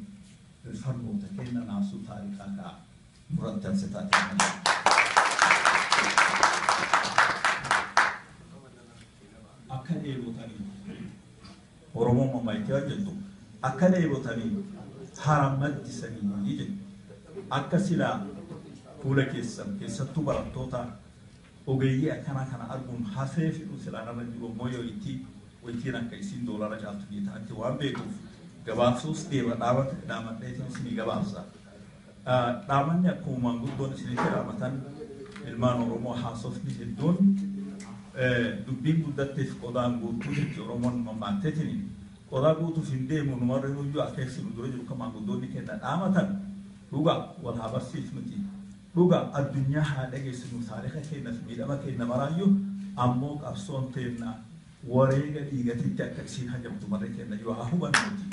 farmoota kenna naasuu taarikaa ka'a murattanse taatee. Akka dheebotanii Oromoo mammaayitee jettu akka dheebotanii haramadisanii jedhu akka silaa fuula keessattuu barattoota ogeeyyii akkana kana arguun hafee fidhu silaanarra jiru ammoo yoo ittiin akka isin doolara caaltu jeetaatti waan beekuuf gabaabsuus dhaamadheetiin isinii gabaabsa. Dhaamanni akkuma maanguddoon isinitti dhaamatan ilmaan Oromoo haasofni hedduun dubbiin guddatteef qodaan guutuu jechi Oromoon mammaakteetiin qodaa guutuuf hin deemu numarra nuyyuu akeeksinu dura jiru kan maanguddoonni kenna dhaamatan dhugaa wal haa barsiifnuti. Dhugaa addunyaa haa dhageessinu taarika keenyaaf miidhama keenya maraayyuu ammoo qabsoon teenna wareega dhiigatitti akka isiin hajamtu marree keenya yoo haa hubannuuti.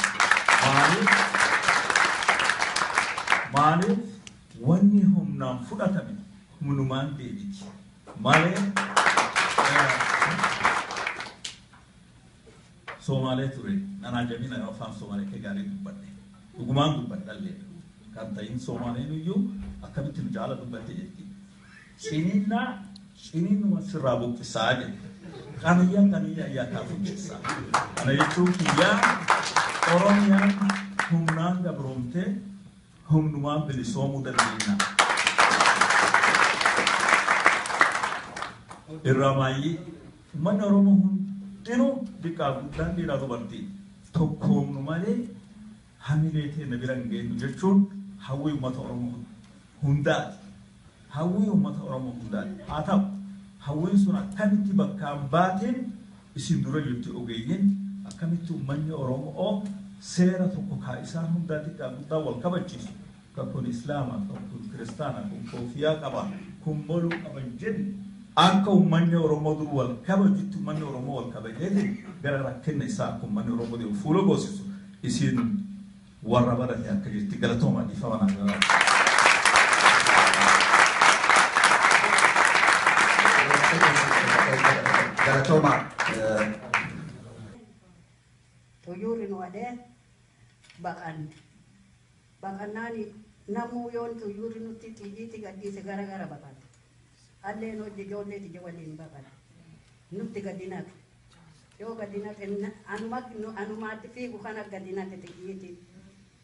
Maaliif wanni humnaan fudhatame humnumaan deebiti malee Somaalee ture nanaa jabina afaan Somaalee kee gaarii dubbadhe dhugumaan dubbadhallee kan ta'in Somaaleen iyyuu akkamitti nu jaala dubbatte jetti. Ciniinuma sirraa buqqisaa jedhe. Qaniyyaa yaa kaafuchisaa. Kana jechuun kiyyaa Oromiyaan humnaan gabroomtee humnumaan bilisoomuu dandeenya. Irraa maayyii uummanni Oromoo hundinuu xiqqaa guddaan dhiiraa dubartii tokkoomnu malee hamilee teenya bira hin geenyu jechuun hawwii uummata Oromoo hundaati. Hawwii uummata Oromoo hundaati. Haa ta'u hawwiin sun akkamitti bakkaan baateen isin dura jirti ogeeyyiin akkamitti uummanni Oromoo seera tokko kaa isaan hundaa xiqqaa guddaa wal kabachiisu. Kan kun Islaama, kan kun Kiristaana, kun koofiyaa qaba, kun boluu qaban jenni akka ummanni Oromoo dur wal kabajitti ummanni Oromoo wal kabajee gara rakkinna isaa akka ummanni Oromoo deemu fuula goosisu isin warra barate akka jirti galatooma dhiifama nagaa. Galatoma. Tuyurin wade bakanani namu yon tuyurin nuti tijiti gaddi segara-gara bakan. Alle no jole ti jawalin bakan. Nuti gadinak. Yo gadinak anumat fi bukan gadinak tijiti.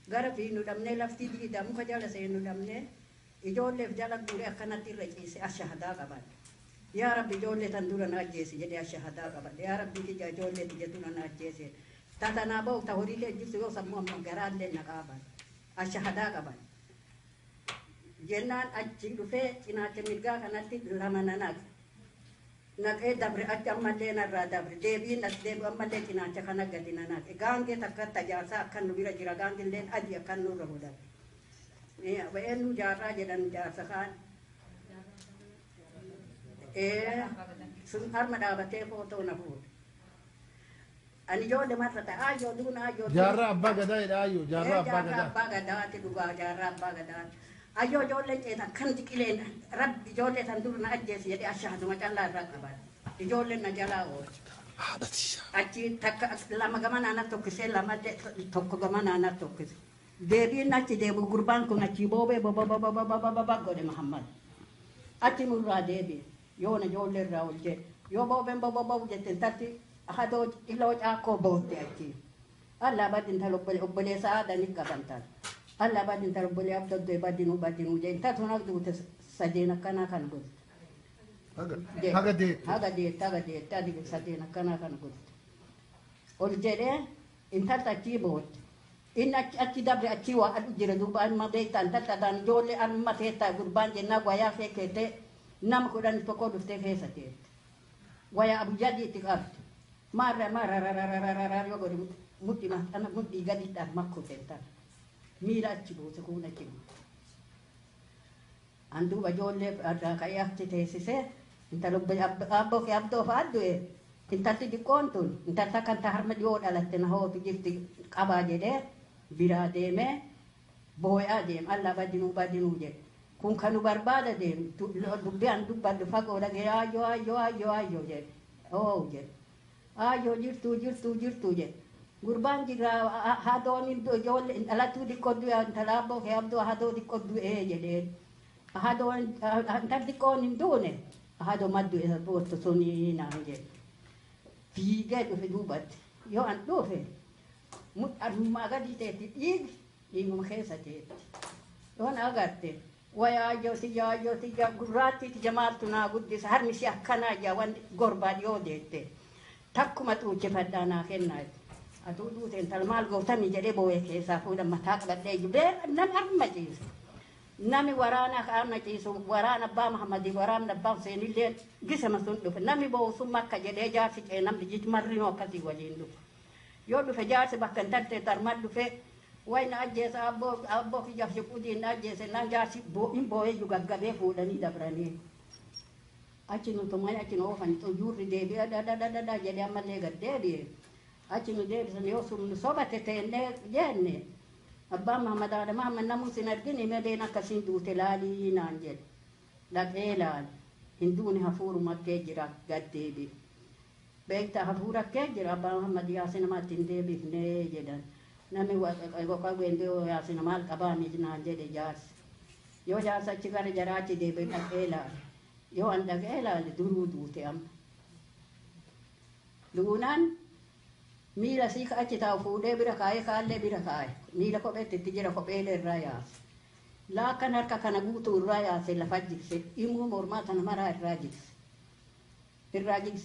Gara fi nu damne lafti di dam ko jala se nu damne ijole jala dure akanati rejisi asyhada kaban. Ya Rabbi jole tandura najesi jadi asyhada kaban. Ya Rabbi ki jole ti jatuna najesi. Tata nabo tahurile jisu yo sammo garan le nakaban. Asyhada kaban. Jennan aji dufe ina cemirga kanati lamananak. Nak dabre acam malle narra dabre debi nas debi amalle ina cakana gadinanak. Gange takkat tajasa akan nubira jira gange len aji akan nur roda. Ni aben jara jadan jasa kan. Suntar madabate foto nabut. Ani jo de mata ayo duna ayo. Jara abba gada ayo jara abba gada. Jara abba gada ti duga jara abba gada. Ayo jolle eta kan dikilen rabbi jolle tan durna ajjesi yadi ashhadu ma jalla raqaban jolle na jala o aci takka lama gamana na tokkise lama de tokko gamana na tokkise debi na ci debu gurban ko na ci bobe baba gode muhammad aci murra debi yo na jolle rawje yo bobe baba je tentati ahado ilo ako bote aci alla badin talo bele saada ni gabantal Allah badin tar boleh abdul de badinu je ta tunak du te sadena kana kan gud haga de tadi sadena kana kan gud ol jere inta ta keyboard inna ati dabre ati wa adu jere du ban ma de tan ta dan jole an mateta gurban je na waya fekete nam ko dan to ko du te fesate waya abu jadi tikar mara yo go mutti ma tan mutti gadi tar makko tentar mira cibo sekuna cibo andu bajolle ada kayak tese intalo abbo ke abdo faddu intati di kontun intata kan tahar majo dalat tenaho tijiti abaje de birade me boya de alla badinu je kun kanu barbada de dubbe andu baddu fago dage ayo je oh je ayo jirtu je Gurban jira hadoni do jol alatu di kodu talabo ke abdo hado di kodu jede hado antar di konin done hado maddu e porto soni nanje figa do dubat yo an do fe mut maga di te ig ngum khesa te don agarte waya yo si gurati ti jamaatuna guddis har misi akkana jawan gorba yo dete takkumat uce fadana kenna atudu tental mal gotani jade boye ke sa fu da matak badde jube nan amma jis nami warana ka amma jis warana ba muhammadi warana ba seni le gisa masun do nami bo summa ka jade ja fi ke nam jit marri no kati wajindu yo do fe ja se bakkan tatte tarmad do fe wayna ajje sa abbo fi jaf judi na ajje se na ja si bo imboye juga gabe fu dani dabrani acinu to mai acinu fan to jurri de da jade amma le gadde de acinu de san yo sum sobate tenne jenne abba muhammad ada muhammad namu sinargini me be nakasin du telali nanjel la elal hinduni hafuru makke jira gadde de beita hafura ke jira abba muhammad yasin ma tinde bi ne jedan nami wa ko ka wende o yasin mal kaba mi nanjel jas yo jasa cikare jarati de be elal yo anda elal duru du te am lunan mila sika achi ta fude bira kai kalle bira kai mila ko bete tijira ko bele raya la kanar ka kana gutu raya se la fajik se imu morma tan mara rajik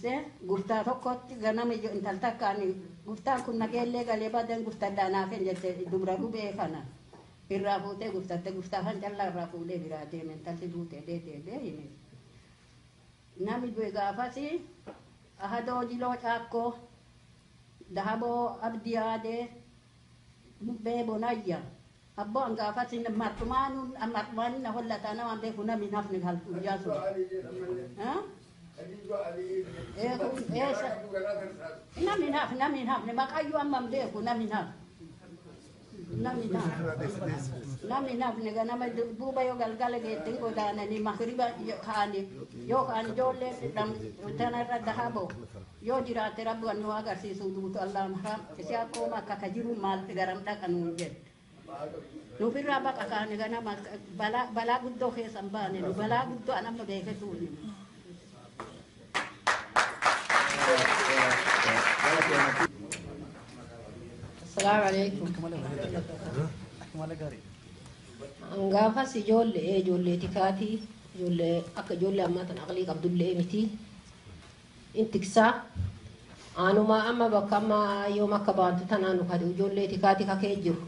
se gufta tokkot ganame jo intal takani gufta kun nagelle gale badan gufta dana ken jette dubra rube kana irra fute gufta han jalla ra fude bira de men tal dute de yime nami due gafasi ahado jilo chakko dahabo abdiade bebo naya abbo anga fatin martumanu amatman na holla tana ambe kuna minaf ni hal yaso ha Nami haf, ne makayu amam beku nami haf. Nami haf ne gana ma buba yo galgala ge tingo dana ni mahriba khani yo kan jolle dam tanara dahabo yo jirate rabbu anu agar si sudu Allah mahram kesiya ko maka kajiru mal garam dak anu je no firaba ka ne gana ma bala guddo ke sambane no bala guddo anam be ke tuli Assalamualaikum. Anggafa si jolle tikati jolle akka jolle amatan aqli qabdulle miti intiksa anuma amma bakama yo makabantu tananu kadu jolle tikati ka kejiru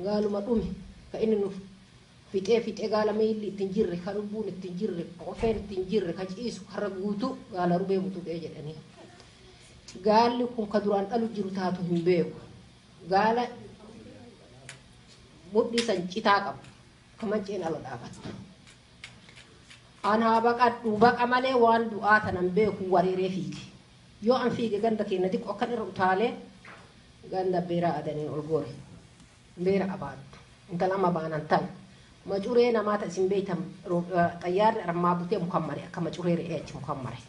galuma dumi ka inu fite gala meili tinjirre karubun tinjirre ofen tinjirre ka isu haragutu gala rube mutu beje dani galli kun kaduran alu jiru tatu himbeeko gala muddi san citaqam kamacin alo dapat ana baqa male wan du'ata nan beeku warire fiiki yo an fiige ganda ke nadik o kadir utale ganda bera adani olgore bera abad intalama banan tan majure na mata simbeitam tayyar armabute mukammare kama majure e mukammare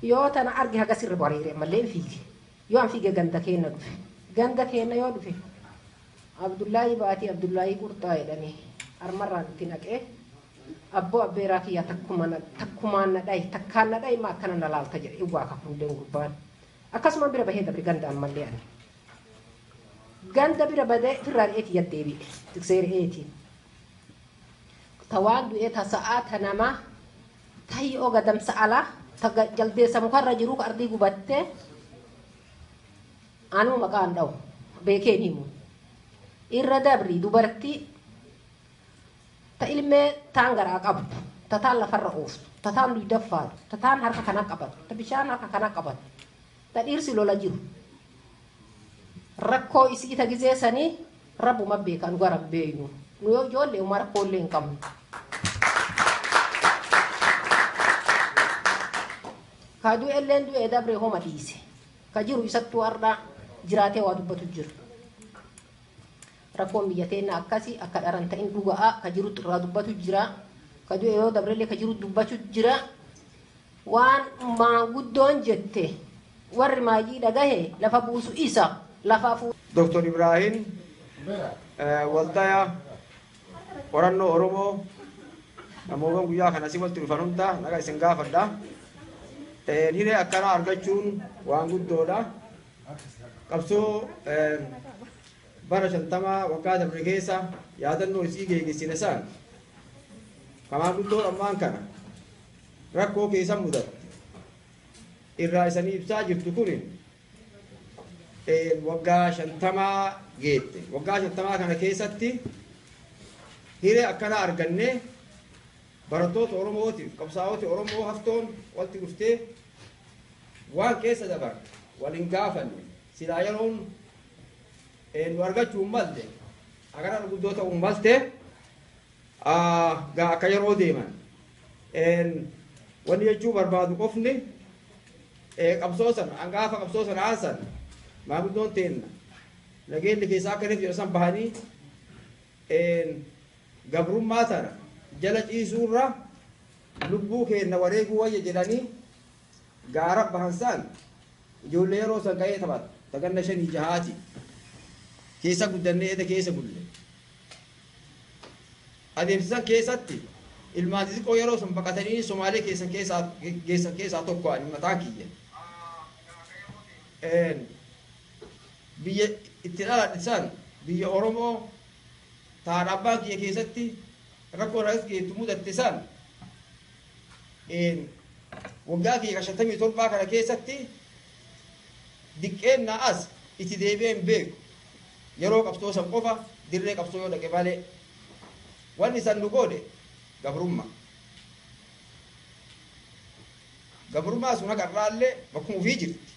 yo tana argi haga sirri warire malle fiiki yo an fiige ganda ke na dufe ganda ke na yo dufe Abdullahi baati Abdullahi kurta edani armarran tinake abbo abera ki ya takkumana dai takkana dai ma kana nalal taje iwa ka funden gurban akasuma bira baheda bi ganda malle an ganda bira bade firar eti yaddebi tikser eti tawadu eta sa'ata nama tayi o gadam sa'ala taga jalde samukarra jiru ka ardi gubatte anu makan daw beke nimu irra dabri dubarti ta ilme tangara qabdu tatalla farra uftu tatallu daffar tatan harka kana qabat tabishan harka kana qabat ta dirsi lola jiru rakko isi ita gize sani rabbu mabbe kan garam beenu no jolle umar ko len kam kadu ellendu e dabre homa dise kajiru isattu arda jirate wa dubbatu jiru rakkoon biyyateena akkasi akka dharan ta'in dhugaa ka jiru irraa dubbatu jira ka yoo dabrellee ka jiru dubbatu jira waan maanguddoon jette warri maajii dhagahe lafa buusu isa lafa fu Dr. Ibrahim waltaya qorannoo Oromoo namoota guyyaa kana si walitti dhufan hunda naga isin gaafadha hiree akkana argachuun waan guddoodha qabsoo bara shantama waggaa dabre keessa yaadannoo isii geeggeessine san kamaa guddoo ammaan kana rakkoo keessa mudatte irraa isanii ibsaa jirtu kun waggaa shantamaa geette waggaa shantamaa kana keessatti hiree akkana arganne barattoota Oromootiif qabsaa'ota Oromoo haftoon walitti dhuftee waan keessa dabar waliin gaafanne silaa yeroon nu argachuu malte agara guddoo ta'uu malte gaa akka yeroo deeman wanni jechuu barbaadu qofni qabsoo sana hangaafa qabsoo sana aansan maanguddoon teenna nageenyi keessaa akka neef jedhasan bahanii gabrummaa tana jala ciisuurra lubbuu keenna wareeguu wayya jedhanii gaara bahansaan ijoollee yeroo san ka'ee taphatu taganna 5-6 keessa guddannee eda keessa bulle adeemsisan keessatti ilmaan xixiqqoo yeroo san baqatanii Somaalee keessaa tokko ani mataa kiyya biyya itti dhaladhisan biyya Oromoo taadhabbaa kiyya keessatti rakkoo rakkoo geettu mudatte san waggaa kiyya 57 kana keessatti diqqeenna as itti deebi'een beeku yeroo qabsoo san qofa dirree qabsoo yoo dhaqe malee wanni san nu goode gabrummaa sun agarraallee bakkuma ofii jirti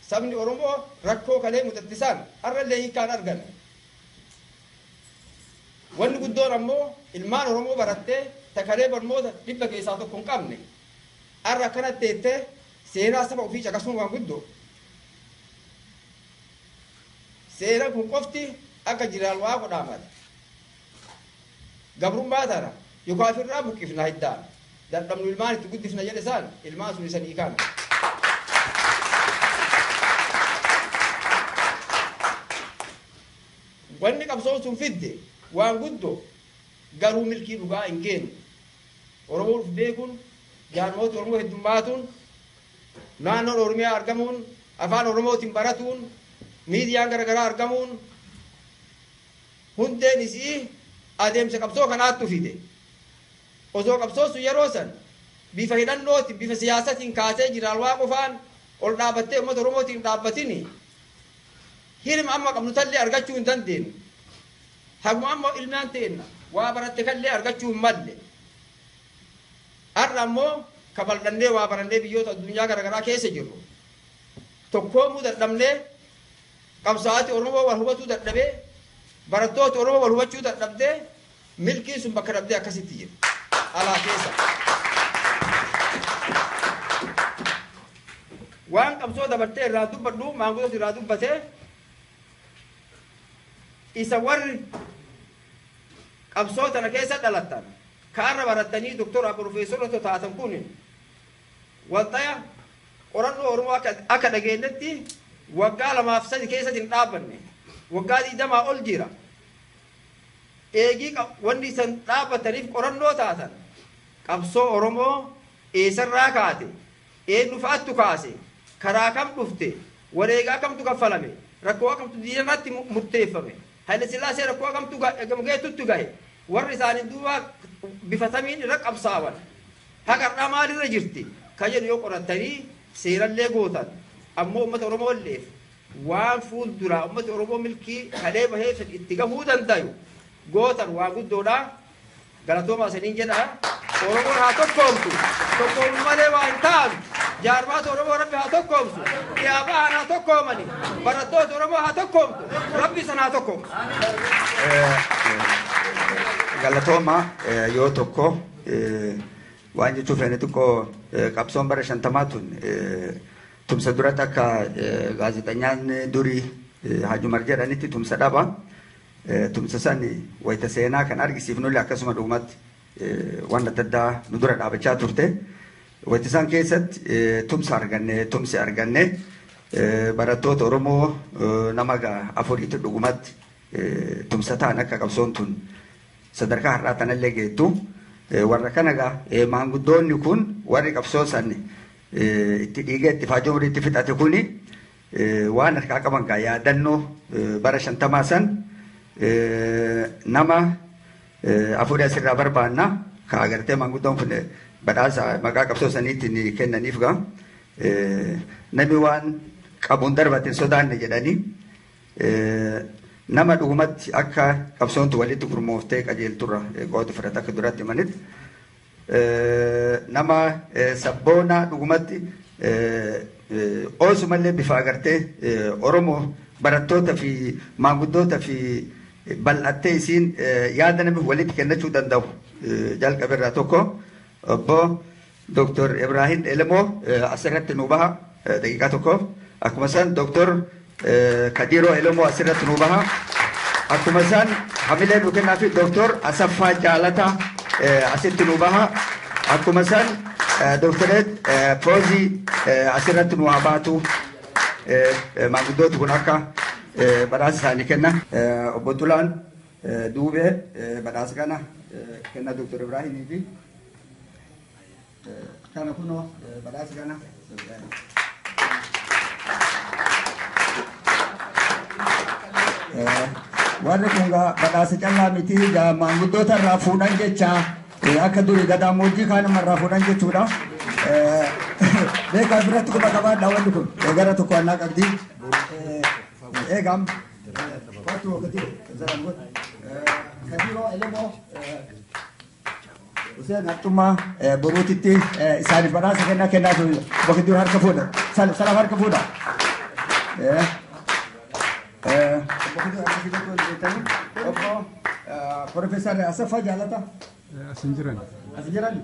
sabni Oromoo rakkoo kalee mudattisaan har'allee hiikaan argan wanni guddoon ammoo ilmaan Oromoo barattee takalee barnoota dhibba keessaa tokko hin qabne arra akkanatti teettee seenaa saba ofii caqasuun waan guddoo seenaan kun qofti akka jiraal waa godhaamate gabrummaa tana yookaan ofirraa buqqifna hiddaan dadhabnu ilmaan itti guddifna jedhe isaan ilmaan sun isanii kana. Wanni qabsoon sun fidde waan guddoo garuu milkii dhugaa hin kennu. Oromoo of beekuun jaarmoota Oromoo heddummaatuun naannoon Oromiyaa argamuun afaan Oromootiin baratuun miidiyaan garaagaraa argamuun hundeen isii adeemsa qabsoo kanaattu fide. Osoo qabsoo sun yeroo san bifa hidhannooti bifa siyaasatiin kaasee jiraal waa qofaan ol dhaabbattee uummata Oromootiin dhaabbatini hirma amma qabnu tallee argachuu hin dandeenyu. Haguma ammoo ilmaan teenna waa baratte kallee argachuu hin malle. Har'a ammoo kabaldhannee waa barannee biyyoota addunyaa garaagaraa keessa jirru. Tokkoomuu dadhabnee qabsaa'aati Oromoo wal hubatuu dadhabee barattoota Oromoo wal hubachuu dadhabdee milkiin sun bakka dhabdee akkasitti jira. Alaa keessa. Waan qabsoo dabartee irraa dubbadhu maanguddoota irraa dubbatee isa warri qabsoo tana keessa dhalattan kaarra barattanii doktora profeesorota taatan kun walxaya qorannoo Oromoo akka dhageenyetti waggaa 2-3 keessatti hin dhaabbanne waggaa 20 ol jira. Eegii wanni isan dhaabbataniif qorannoo taatan qabsoo Oromoo eessarraa kaate eenyu fa'aattu kaase karaa kam dhufte wareegaa kamtu kaffalame rakkoo akamtu diinarratti murteeffame Haile Sillaasee rakkoo akamtu geettutti gahe warri isaanii duuba bifatamiin irra qabsaawan haqarraa maalirra jirti ka jedhu yoo qorattanii seerallee gootan ammoo uummata Oromoo illeef waan fuulduraa uummata Oromoo milkii kalee bahee itti gahuu dandayu gootan waan guddoodha galatooma isaniin jedha. Oromoon haa tokkoomtu tokkoomuu malee waa hin taanu jaarmaata Oromoo rabbi haa tokkoomsu dhiyaabaa haa tokkoomani barattoota Oromoo haa tokkoomtu rabbi san haa tokkoomsu. Galatooma yoo tokko waan jechuuf inni tokko qabsoon bara 50 tun tumsa duratti akka gaazexeessaan durii Haji Umar jedhanitti tumsa dhaba. Tumsa sani wayita seenaa kan argisiifnullee akkasuma dhugumatti waan adda addaa nu dura dhaabachaa turte. Wayita isaan keessatti tumsi arganne barattoota Oromoo nama 4 dhugumatti tumsa ta'an akka qabsoon tun sadarkaa har'aa tanallee geettu. Warra kana maanguddoonni kun warri qabsoo san itti dhiigee itti faajoo itti fixate kuni waan harkaa qaban yaadannoo bara 50 san nama 4 asirraa barbaanna ka agartee maanguddoon kun badhaasa maqaa qabsoo saniitiin kennaniif namni waan qabuun darbateen sodaanne jedhanii nama dhugumatti akka qabsoontu walitti gurmooftee qajeelturra qooti fudhata akka duratti manitti nama sabboona dhugumatti oosumallee bifa agartee Oromoo barattoota fi maanguddoota fi bal'attee isiin yaada namni walitti kennachuu danda'u jalqabeerraa tokko obbo Dr. Ibrahim Elemoo asirratti nu baha daqiiqaa tokko akkuma san Dr. Kadiroo Elemoo asirratti nu baha akkuma san hamilee nu kennaa fi Dr. Asaffaa Jaalataa asitti nu baha akkuma san Dr. Fozii asirratti nu haa baatu maanguddooti kun akka badhaasa isaanii kenna. Obbo Tulaan Duubee badhaasa kana kenna Dr. Ibrahimii fi kana kunoo badhaasa kana. Warri kun badhaasa callaa miti maanguddoota irraa fuudhan jecha akka durii gadaamoojjii kaanuma irraa fuudhan jechuudha. Beekaa biratti quba qabaadha wanti kun gara tokko annaa qabdi. Eegam waktu waktu zaman gue kadiro elemo usia natuma borotiti isani pada kena tu begitu harga foda salam harga foda begitu harga foda tu tadi Profesor Asafa Jalata Asinjiran. Asinjiran.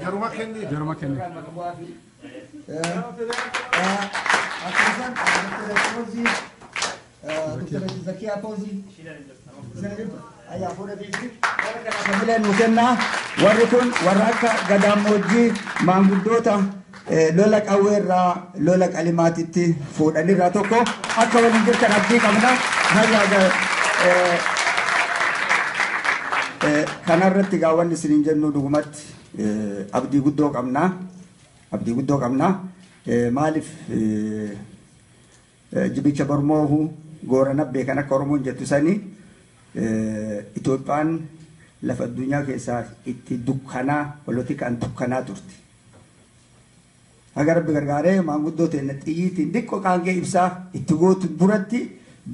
Jaruma kenni. Jaruma kenni. Dr. Zakia Pozi. Ayah fuudhee biifti. Samileen nu kennaa. Warri kun warra akka gadaamoojjii maanguddoota lola qawweerraa lola qalimaatitti fuudhanirraa tokko akka waliin jirtan abdii qabna. Kanarratti gaawwanni isiniin jennu dhugumatti abdii guddoo qabna. Abdii guddoo qabna. Maaliif jibicha Bormoohu goorana beekan akka Oromoon jettu sanii Itoophiyaan lafa addunyaa keessaa itti dukkanaa polotikaan dukkanaa turte. Agar rabbi gargaaree maanguddoo ta'e xiyyiitiin xiqqoo qaangee ibsaa itti gootu duratti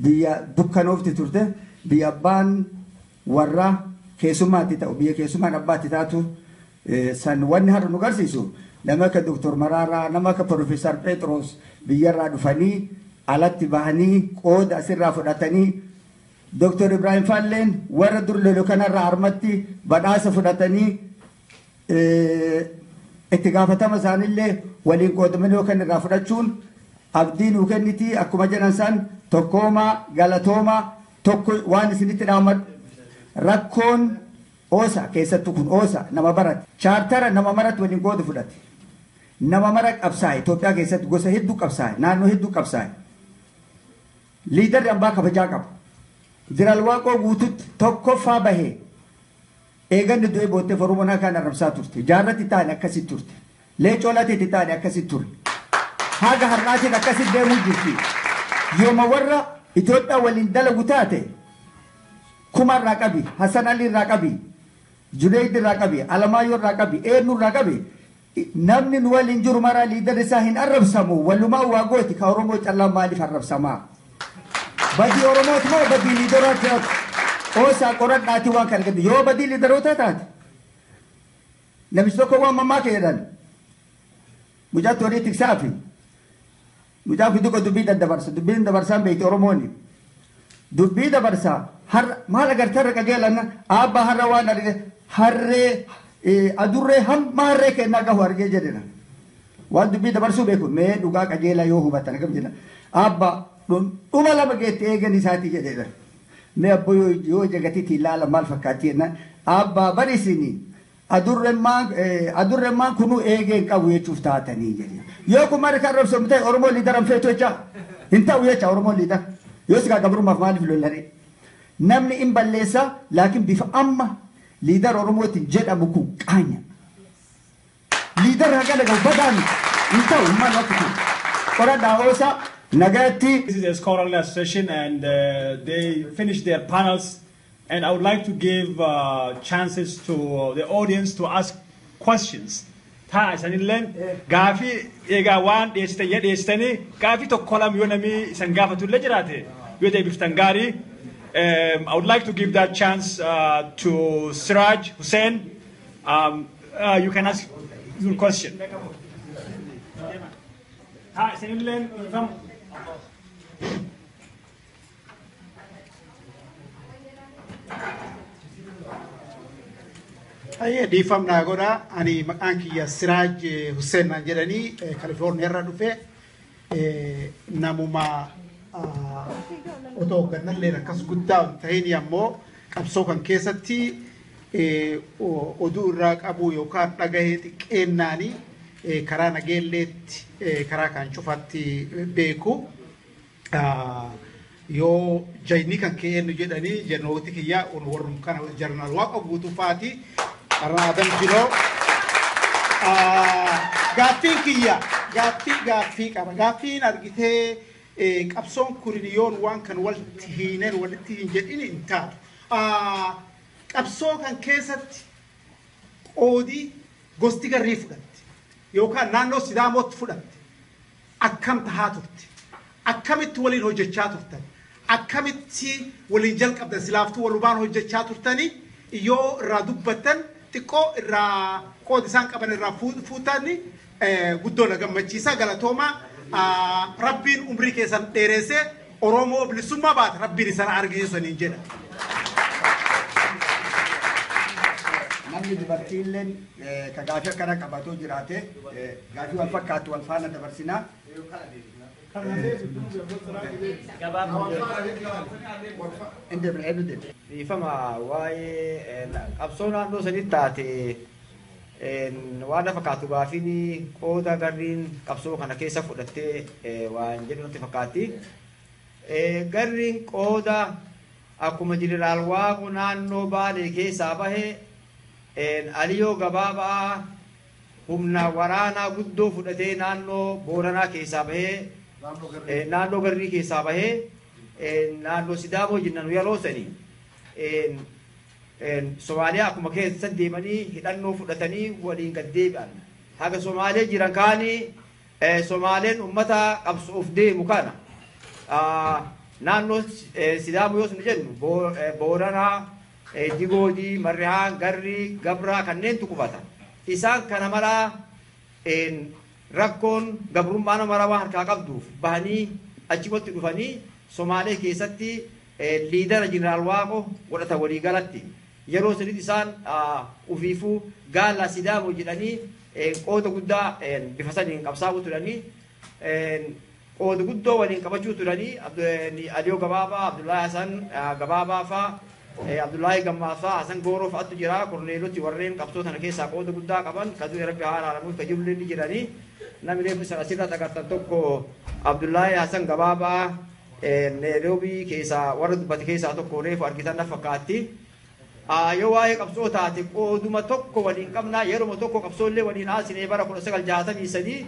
biyya dukkanoofti turte biyya abbaan warraa keessummaatti ta'u biyya keessummaan abbaatti taatu san wanni har'a nu garsiisu nama akka Dr. Mararaa nama akka Profeesar Pheexroos biyyarraa dhufanii alatti bahanii qooda asirraa fudhatanii Dr. Ibrahim Falleen warra dur lolu kanarraa harmatti badhaasa fudhatanii itti gaafatama isaanillee waliin qoodamanii yookaan irraa fudhachuun abdii nuu kenniti akkuma jedhan san tokkoomaa galatoomaa tokko waan isinitti dhaamadhu rakkoon oosa keessattuu kun oosa nama barate chaartara nama maratti waliin qooda fudhate nama mara qabsaa'e Itoophiyaa keessatti gosa hedduu qabsaa'e naannoo hedduu qabsaa'e liidarri ambaa kabajaa qaba Jeneraal Waaqoo guututti tokkoffaa bahee eeganni du'ee boottee Oromoon kan arrabsaa turte jaarratti taane akkasitti turte Leecoo lateetti taane akkasitti ture haga har'aatiin akkasitti deemuu jirti yooma warra Itoophiyaa waliin dalagu taate Kumar irraa qabi Hassan Ali irraa qabi Junayd irraa qabi Alamaayyoo irraa qabi eenyu irraa qabi namni nu waliin jiru mara liidarri isaa hin arrabsamu walumaa waa gooti ka Oromoo callaa maaliif arrabsamaa badii Oromooti moo badii liidarooti oosaa qoradhaati waan kana gadi yoo badii liidaroota taate namichi tokko waan mammaa keedhan mucaatti horii tiksaa fi mucaa fi duqa dubbii daddabarsa dubbiin dabarsaan beekti Oromooni dubbii dabarsaa har'a maal agartarra qajeelanna abbaa har'a waan arge harree adurree hamma harree kennaa gahu argee jedhena waan dubbii dabarsuu beeku mee dhugaa qajeelaa yoo hubatan akkam jedha abbaa dhuma lama geetti eegan isaatii jedhedha mee abbo yoo jagatiitti ilaala maal fakkaatti jenna abbaa barisini adurremmaan kunuu eegeen qabu jechuuf taatanii jedhe yoo kun maal kan rabsamu ta'e Oromoo liidaran feetu jecha hin ta'u jecha Oromoo liidar yoo sigaa gabrummaaf maaliif lollare namni in balleessa laakiin bifa amma liidar Oromootiin jedhamu kun qaanya liidar hagana gahu badaan hin ta'u maal waktu qoradhaa oosaa Nagati. This is a scholarly session and they finished their panels and I would like to give chances to the audience to ask questions. Ta sanillen gafi ega wan destani gafi to kolam yonami san gafa to lejirate yote biftangari. I would like to give that chance to Siraj Hussein. You can ask your question. Ta sanillen from Aye difam na goda ani makanki ya Siraj Hussein Nanjerani California irra dhufe namuma otoo gannallee akkas guddaa ta'in ammoo qabsoo kan keessatti oduu irraa qabu yookaan dhagahee xiqqeennaani karaa nageelleetti karaa kan cufatti beeku yoo jayni kan keennu jedhanii jennooti kiyya warrum kana jarnaal waaqa guutuu faati araadan jiroo gaaffiin kiyya gaaffii qaba gaaffiin argitee qabsoon kuriniyoon waan kan walitti hin jedhin hin taatu qabsoo kan keessatti qoodii gosti garrii fudhatte yookaan naannoo Sidaamotti fudhatte akkam tahaa turte akkamitti waliin hojjechaa turtan akkamitti waliin jalqabdan silaaftuu walubaan hojjechaa turtanii yoo irraa dubbattan xiqqoo irraa qoodi isaan qaban irraa fuutani guddoo na gammachiisa galatoomaa rabbiin umrii keessan dheeressee Oromoo bilisummaa baate rabbiin isaan argisiisaniin jedha. namni dubartiilleen ka gaafii akkana qabatoo jiraate gaafii wal fakkaatu wal faana dabarsinaa. Ifama waa'ee qabsoo naannoo sanitti taate waan lafa kaatu gaafiin qooda garriin qabsoo kana keessa fudhattee waan jedhu natti fakkaatti. Garriin qooda akkuma jeneraal Waaqoo naannoo Baalee keessaa bahe Aliyoo Gabaabaa humna waraanaa guddoo fudhatee naannoo Booranaa keessaa bahee naannoo Garrii keessaa bahee naannoo Sidaamoo jennan yeroo sanii Somaaliyaa akkuma keessa deemanii hidhannoo fudhatanii waliin gad deebi'an. Haga Somaalee jiran kaanii Somaaleen uummata qabsoof deemu kana naannoo Sidaamoo yoo sun jennu Booranaa, Digoodii, Marrihaan, Garrii, Gabraa kanneentu qubata. Isaan kana maraa rakkoon gabrummaan maraa waan harkaa qabduuf bahanii achitti dhufanii Somaalee keessatti liidara jeneraal Waaqoo godhata waliigalatti. Yeroo sanitti isaan ufiifuu gaala Sidaamoo jedhanii qooda guddaa bifa saniin qabsaa'uu turanii qooda guddoo waliin qabachuu turanii Aliyoo Gabaabaa, Abdullaahi Hasan Gabaabaa fa'aa Abdullaahi Gammaasaa, Hasan Gooroo fa'aatu jira. Korneeloti warreen qabsoo sana keessaa qooda guddaa qaban kaduu Rabbi haa araaramuuf ka jirullee ni jiranii. Namni reefu sana asirratti agartan tokko Abdullaahi Hasan Gabaabaa Nairobii keessaa warra dubbate keessaa tokko reefu argitan na fakkaatti. Yoo waa'ee qabsoo taate qooduma tokko waliin qabnaa yeroo tokko qabsoollee waliin haasinee bara 1963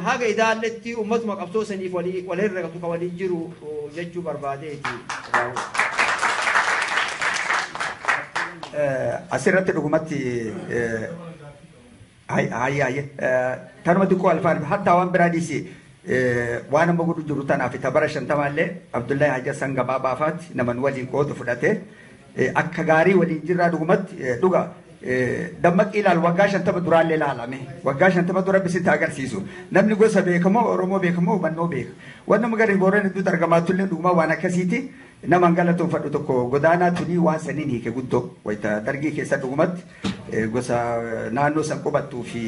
haga idaalletti ummatuma qabsoo saniif walirra qabdu ka waliin jiru jechuu barbaadeeti. Asirratti dhugumatti tanuma xiqqoo alfaan hatta waan biraa dhiisi waan amma godhu jiru tanaaf tabara shantamaallee Abdullaahi Hajjasan Gabaabafaatti naman waliin qooda fudhate akka gaarii waliin jirraa dhugumatti dhuga dammaqii ilaal waggaa 50 duraallee ilaalame waggaa 50 dura bisitti agarsiisu namni gosa beekamoo Oromoo beekamoo hubannoo beeka wanni magarii Booran hedduutu argamaatullee dhuguma waan akkasiiti nama galatoonfadhu tokko godaanaa tunii waan saniin hiike guddoo wayita dargii keessa dhugumatti gosa naannoo san qubattuu fi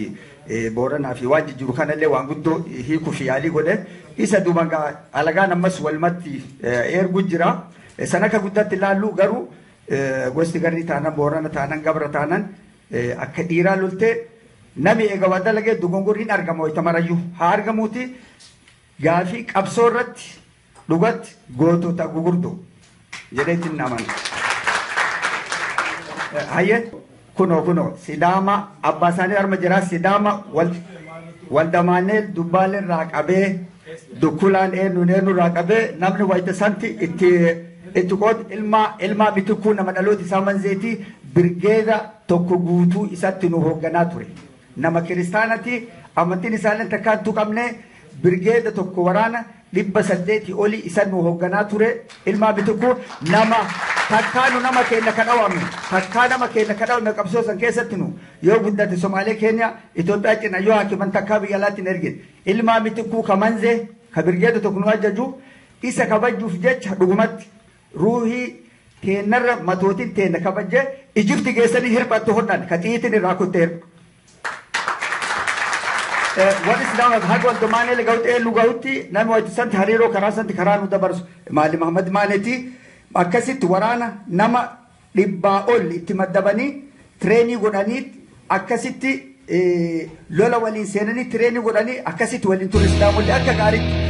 Booranaa fi waan jijjiiru kanallee waan guddoo hiikuu fi yaalii godhe isa duuba alagaan ammas walumatti ergu jira sana akka guddatti ilaallu garuu gosti Garrii taanan Boorana taanan Gabra taanan akka dhiiraa loltee nami eega waa dalagee dogongorriin argama wayita marayyuu haa argamuuti gaafii qabsoo irratti dhugatti gootota gugurdoo jedheetti naman. Hayye kunoo Sidaama abbaa isaanii arma jiraa Sidaama waldamaanee dubbaalee irraa qabee dukkulaan eenyuun irraa qabee namni wayita santi itti qood ilmaa bitikuu nama dhaloota isaa manzeetii birgeeda tokko guutuu isatti nu hoogganaa ture. Nama kiristaanati amantiin isaallee takkaan tuqamne birgeeda tokko waraana 800 olii isa nu hoogganaa ture ilmaa bitikuu nama takkaanu nama keenya kadhawame takkaa nama keenya kadhawame qabsoo san keessatti nu yoo guddate Somaalee keenya Itoophiyaa cina yoo hakiman takkaa biyya alaatti hin ergine ilmaa bitikuu ka manzee ka birgeeda tokko nu ajaju isa kabajuuf jecha dhugumatti ruuhii teennarra matootiin teenna kabajjee Ijipti geessanii hirphattu hodhan ka xiitiin irraa kutteera. Wani Sidaama haga waldomaanee lagawutti lugawutti namni wajji santi hariiroo karaa santi karaa nu dabarsu Maali Mahamad Maanetii akkasitti waraana nama 100 ol itti maddabanii tireenii godhanii akkasitti lola waliin seenanii tireenii godhanii akkasitti waliin ture Sidaamollee akka gaariitti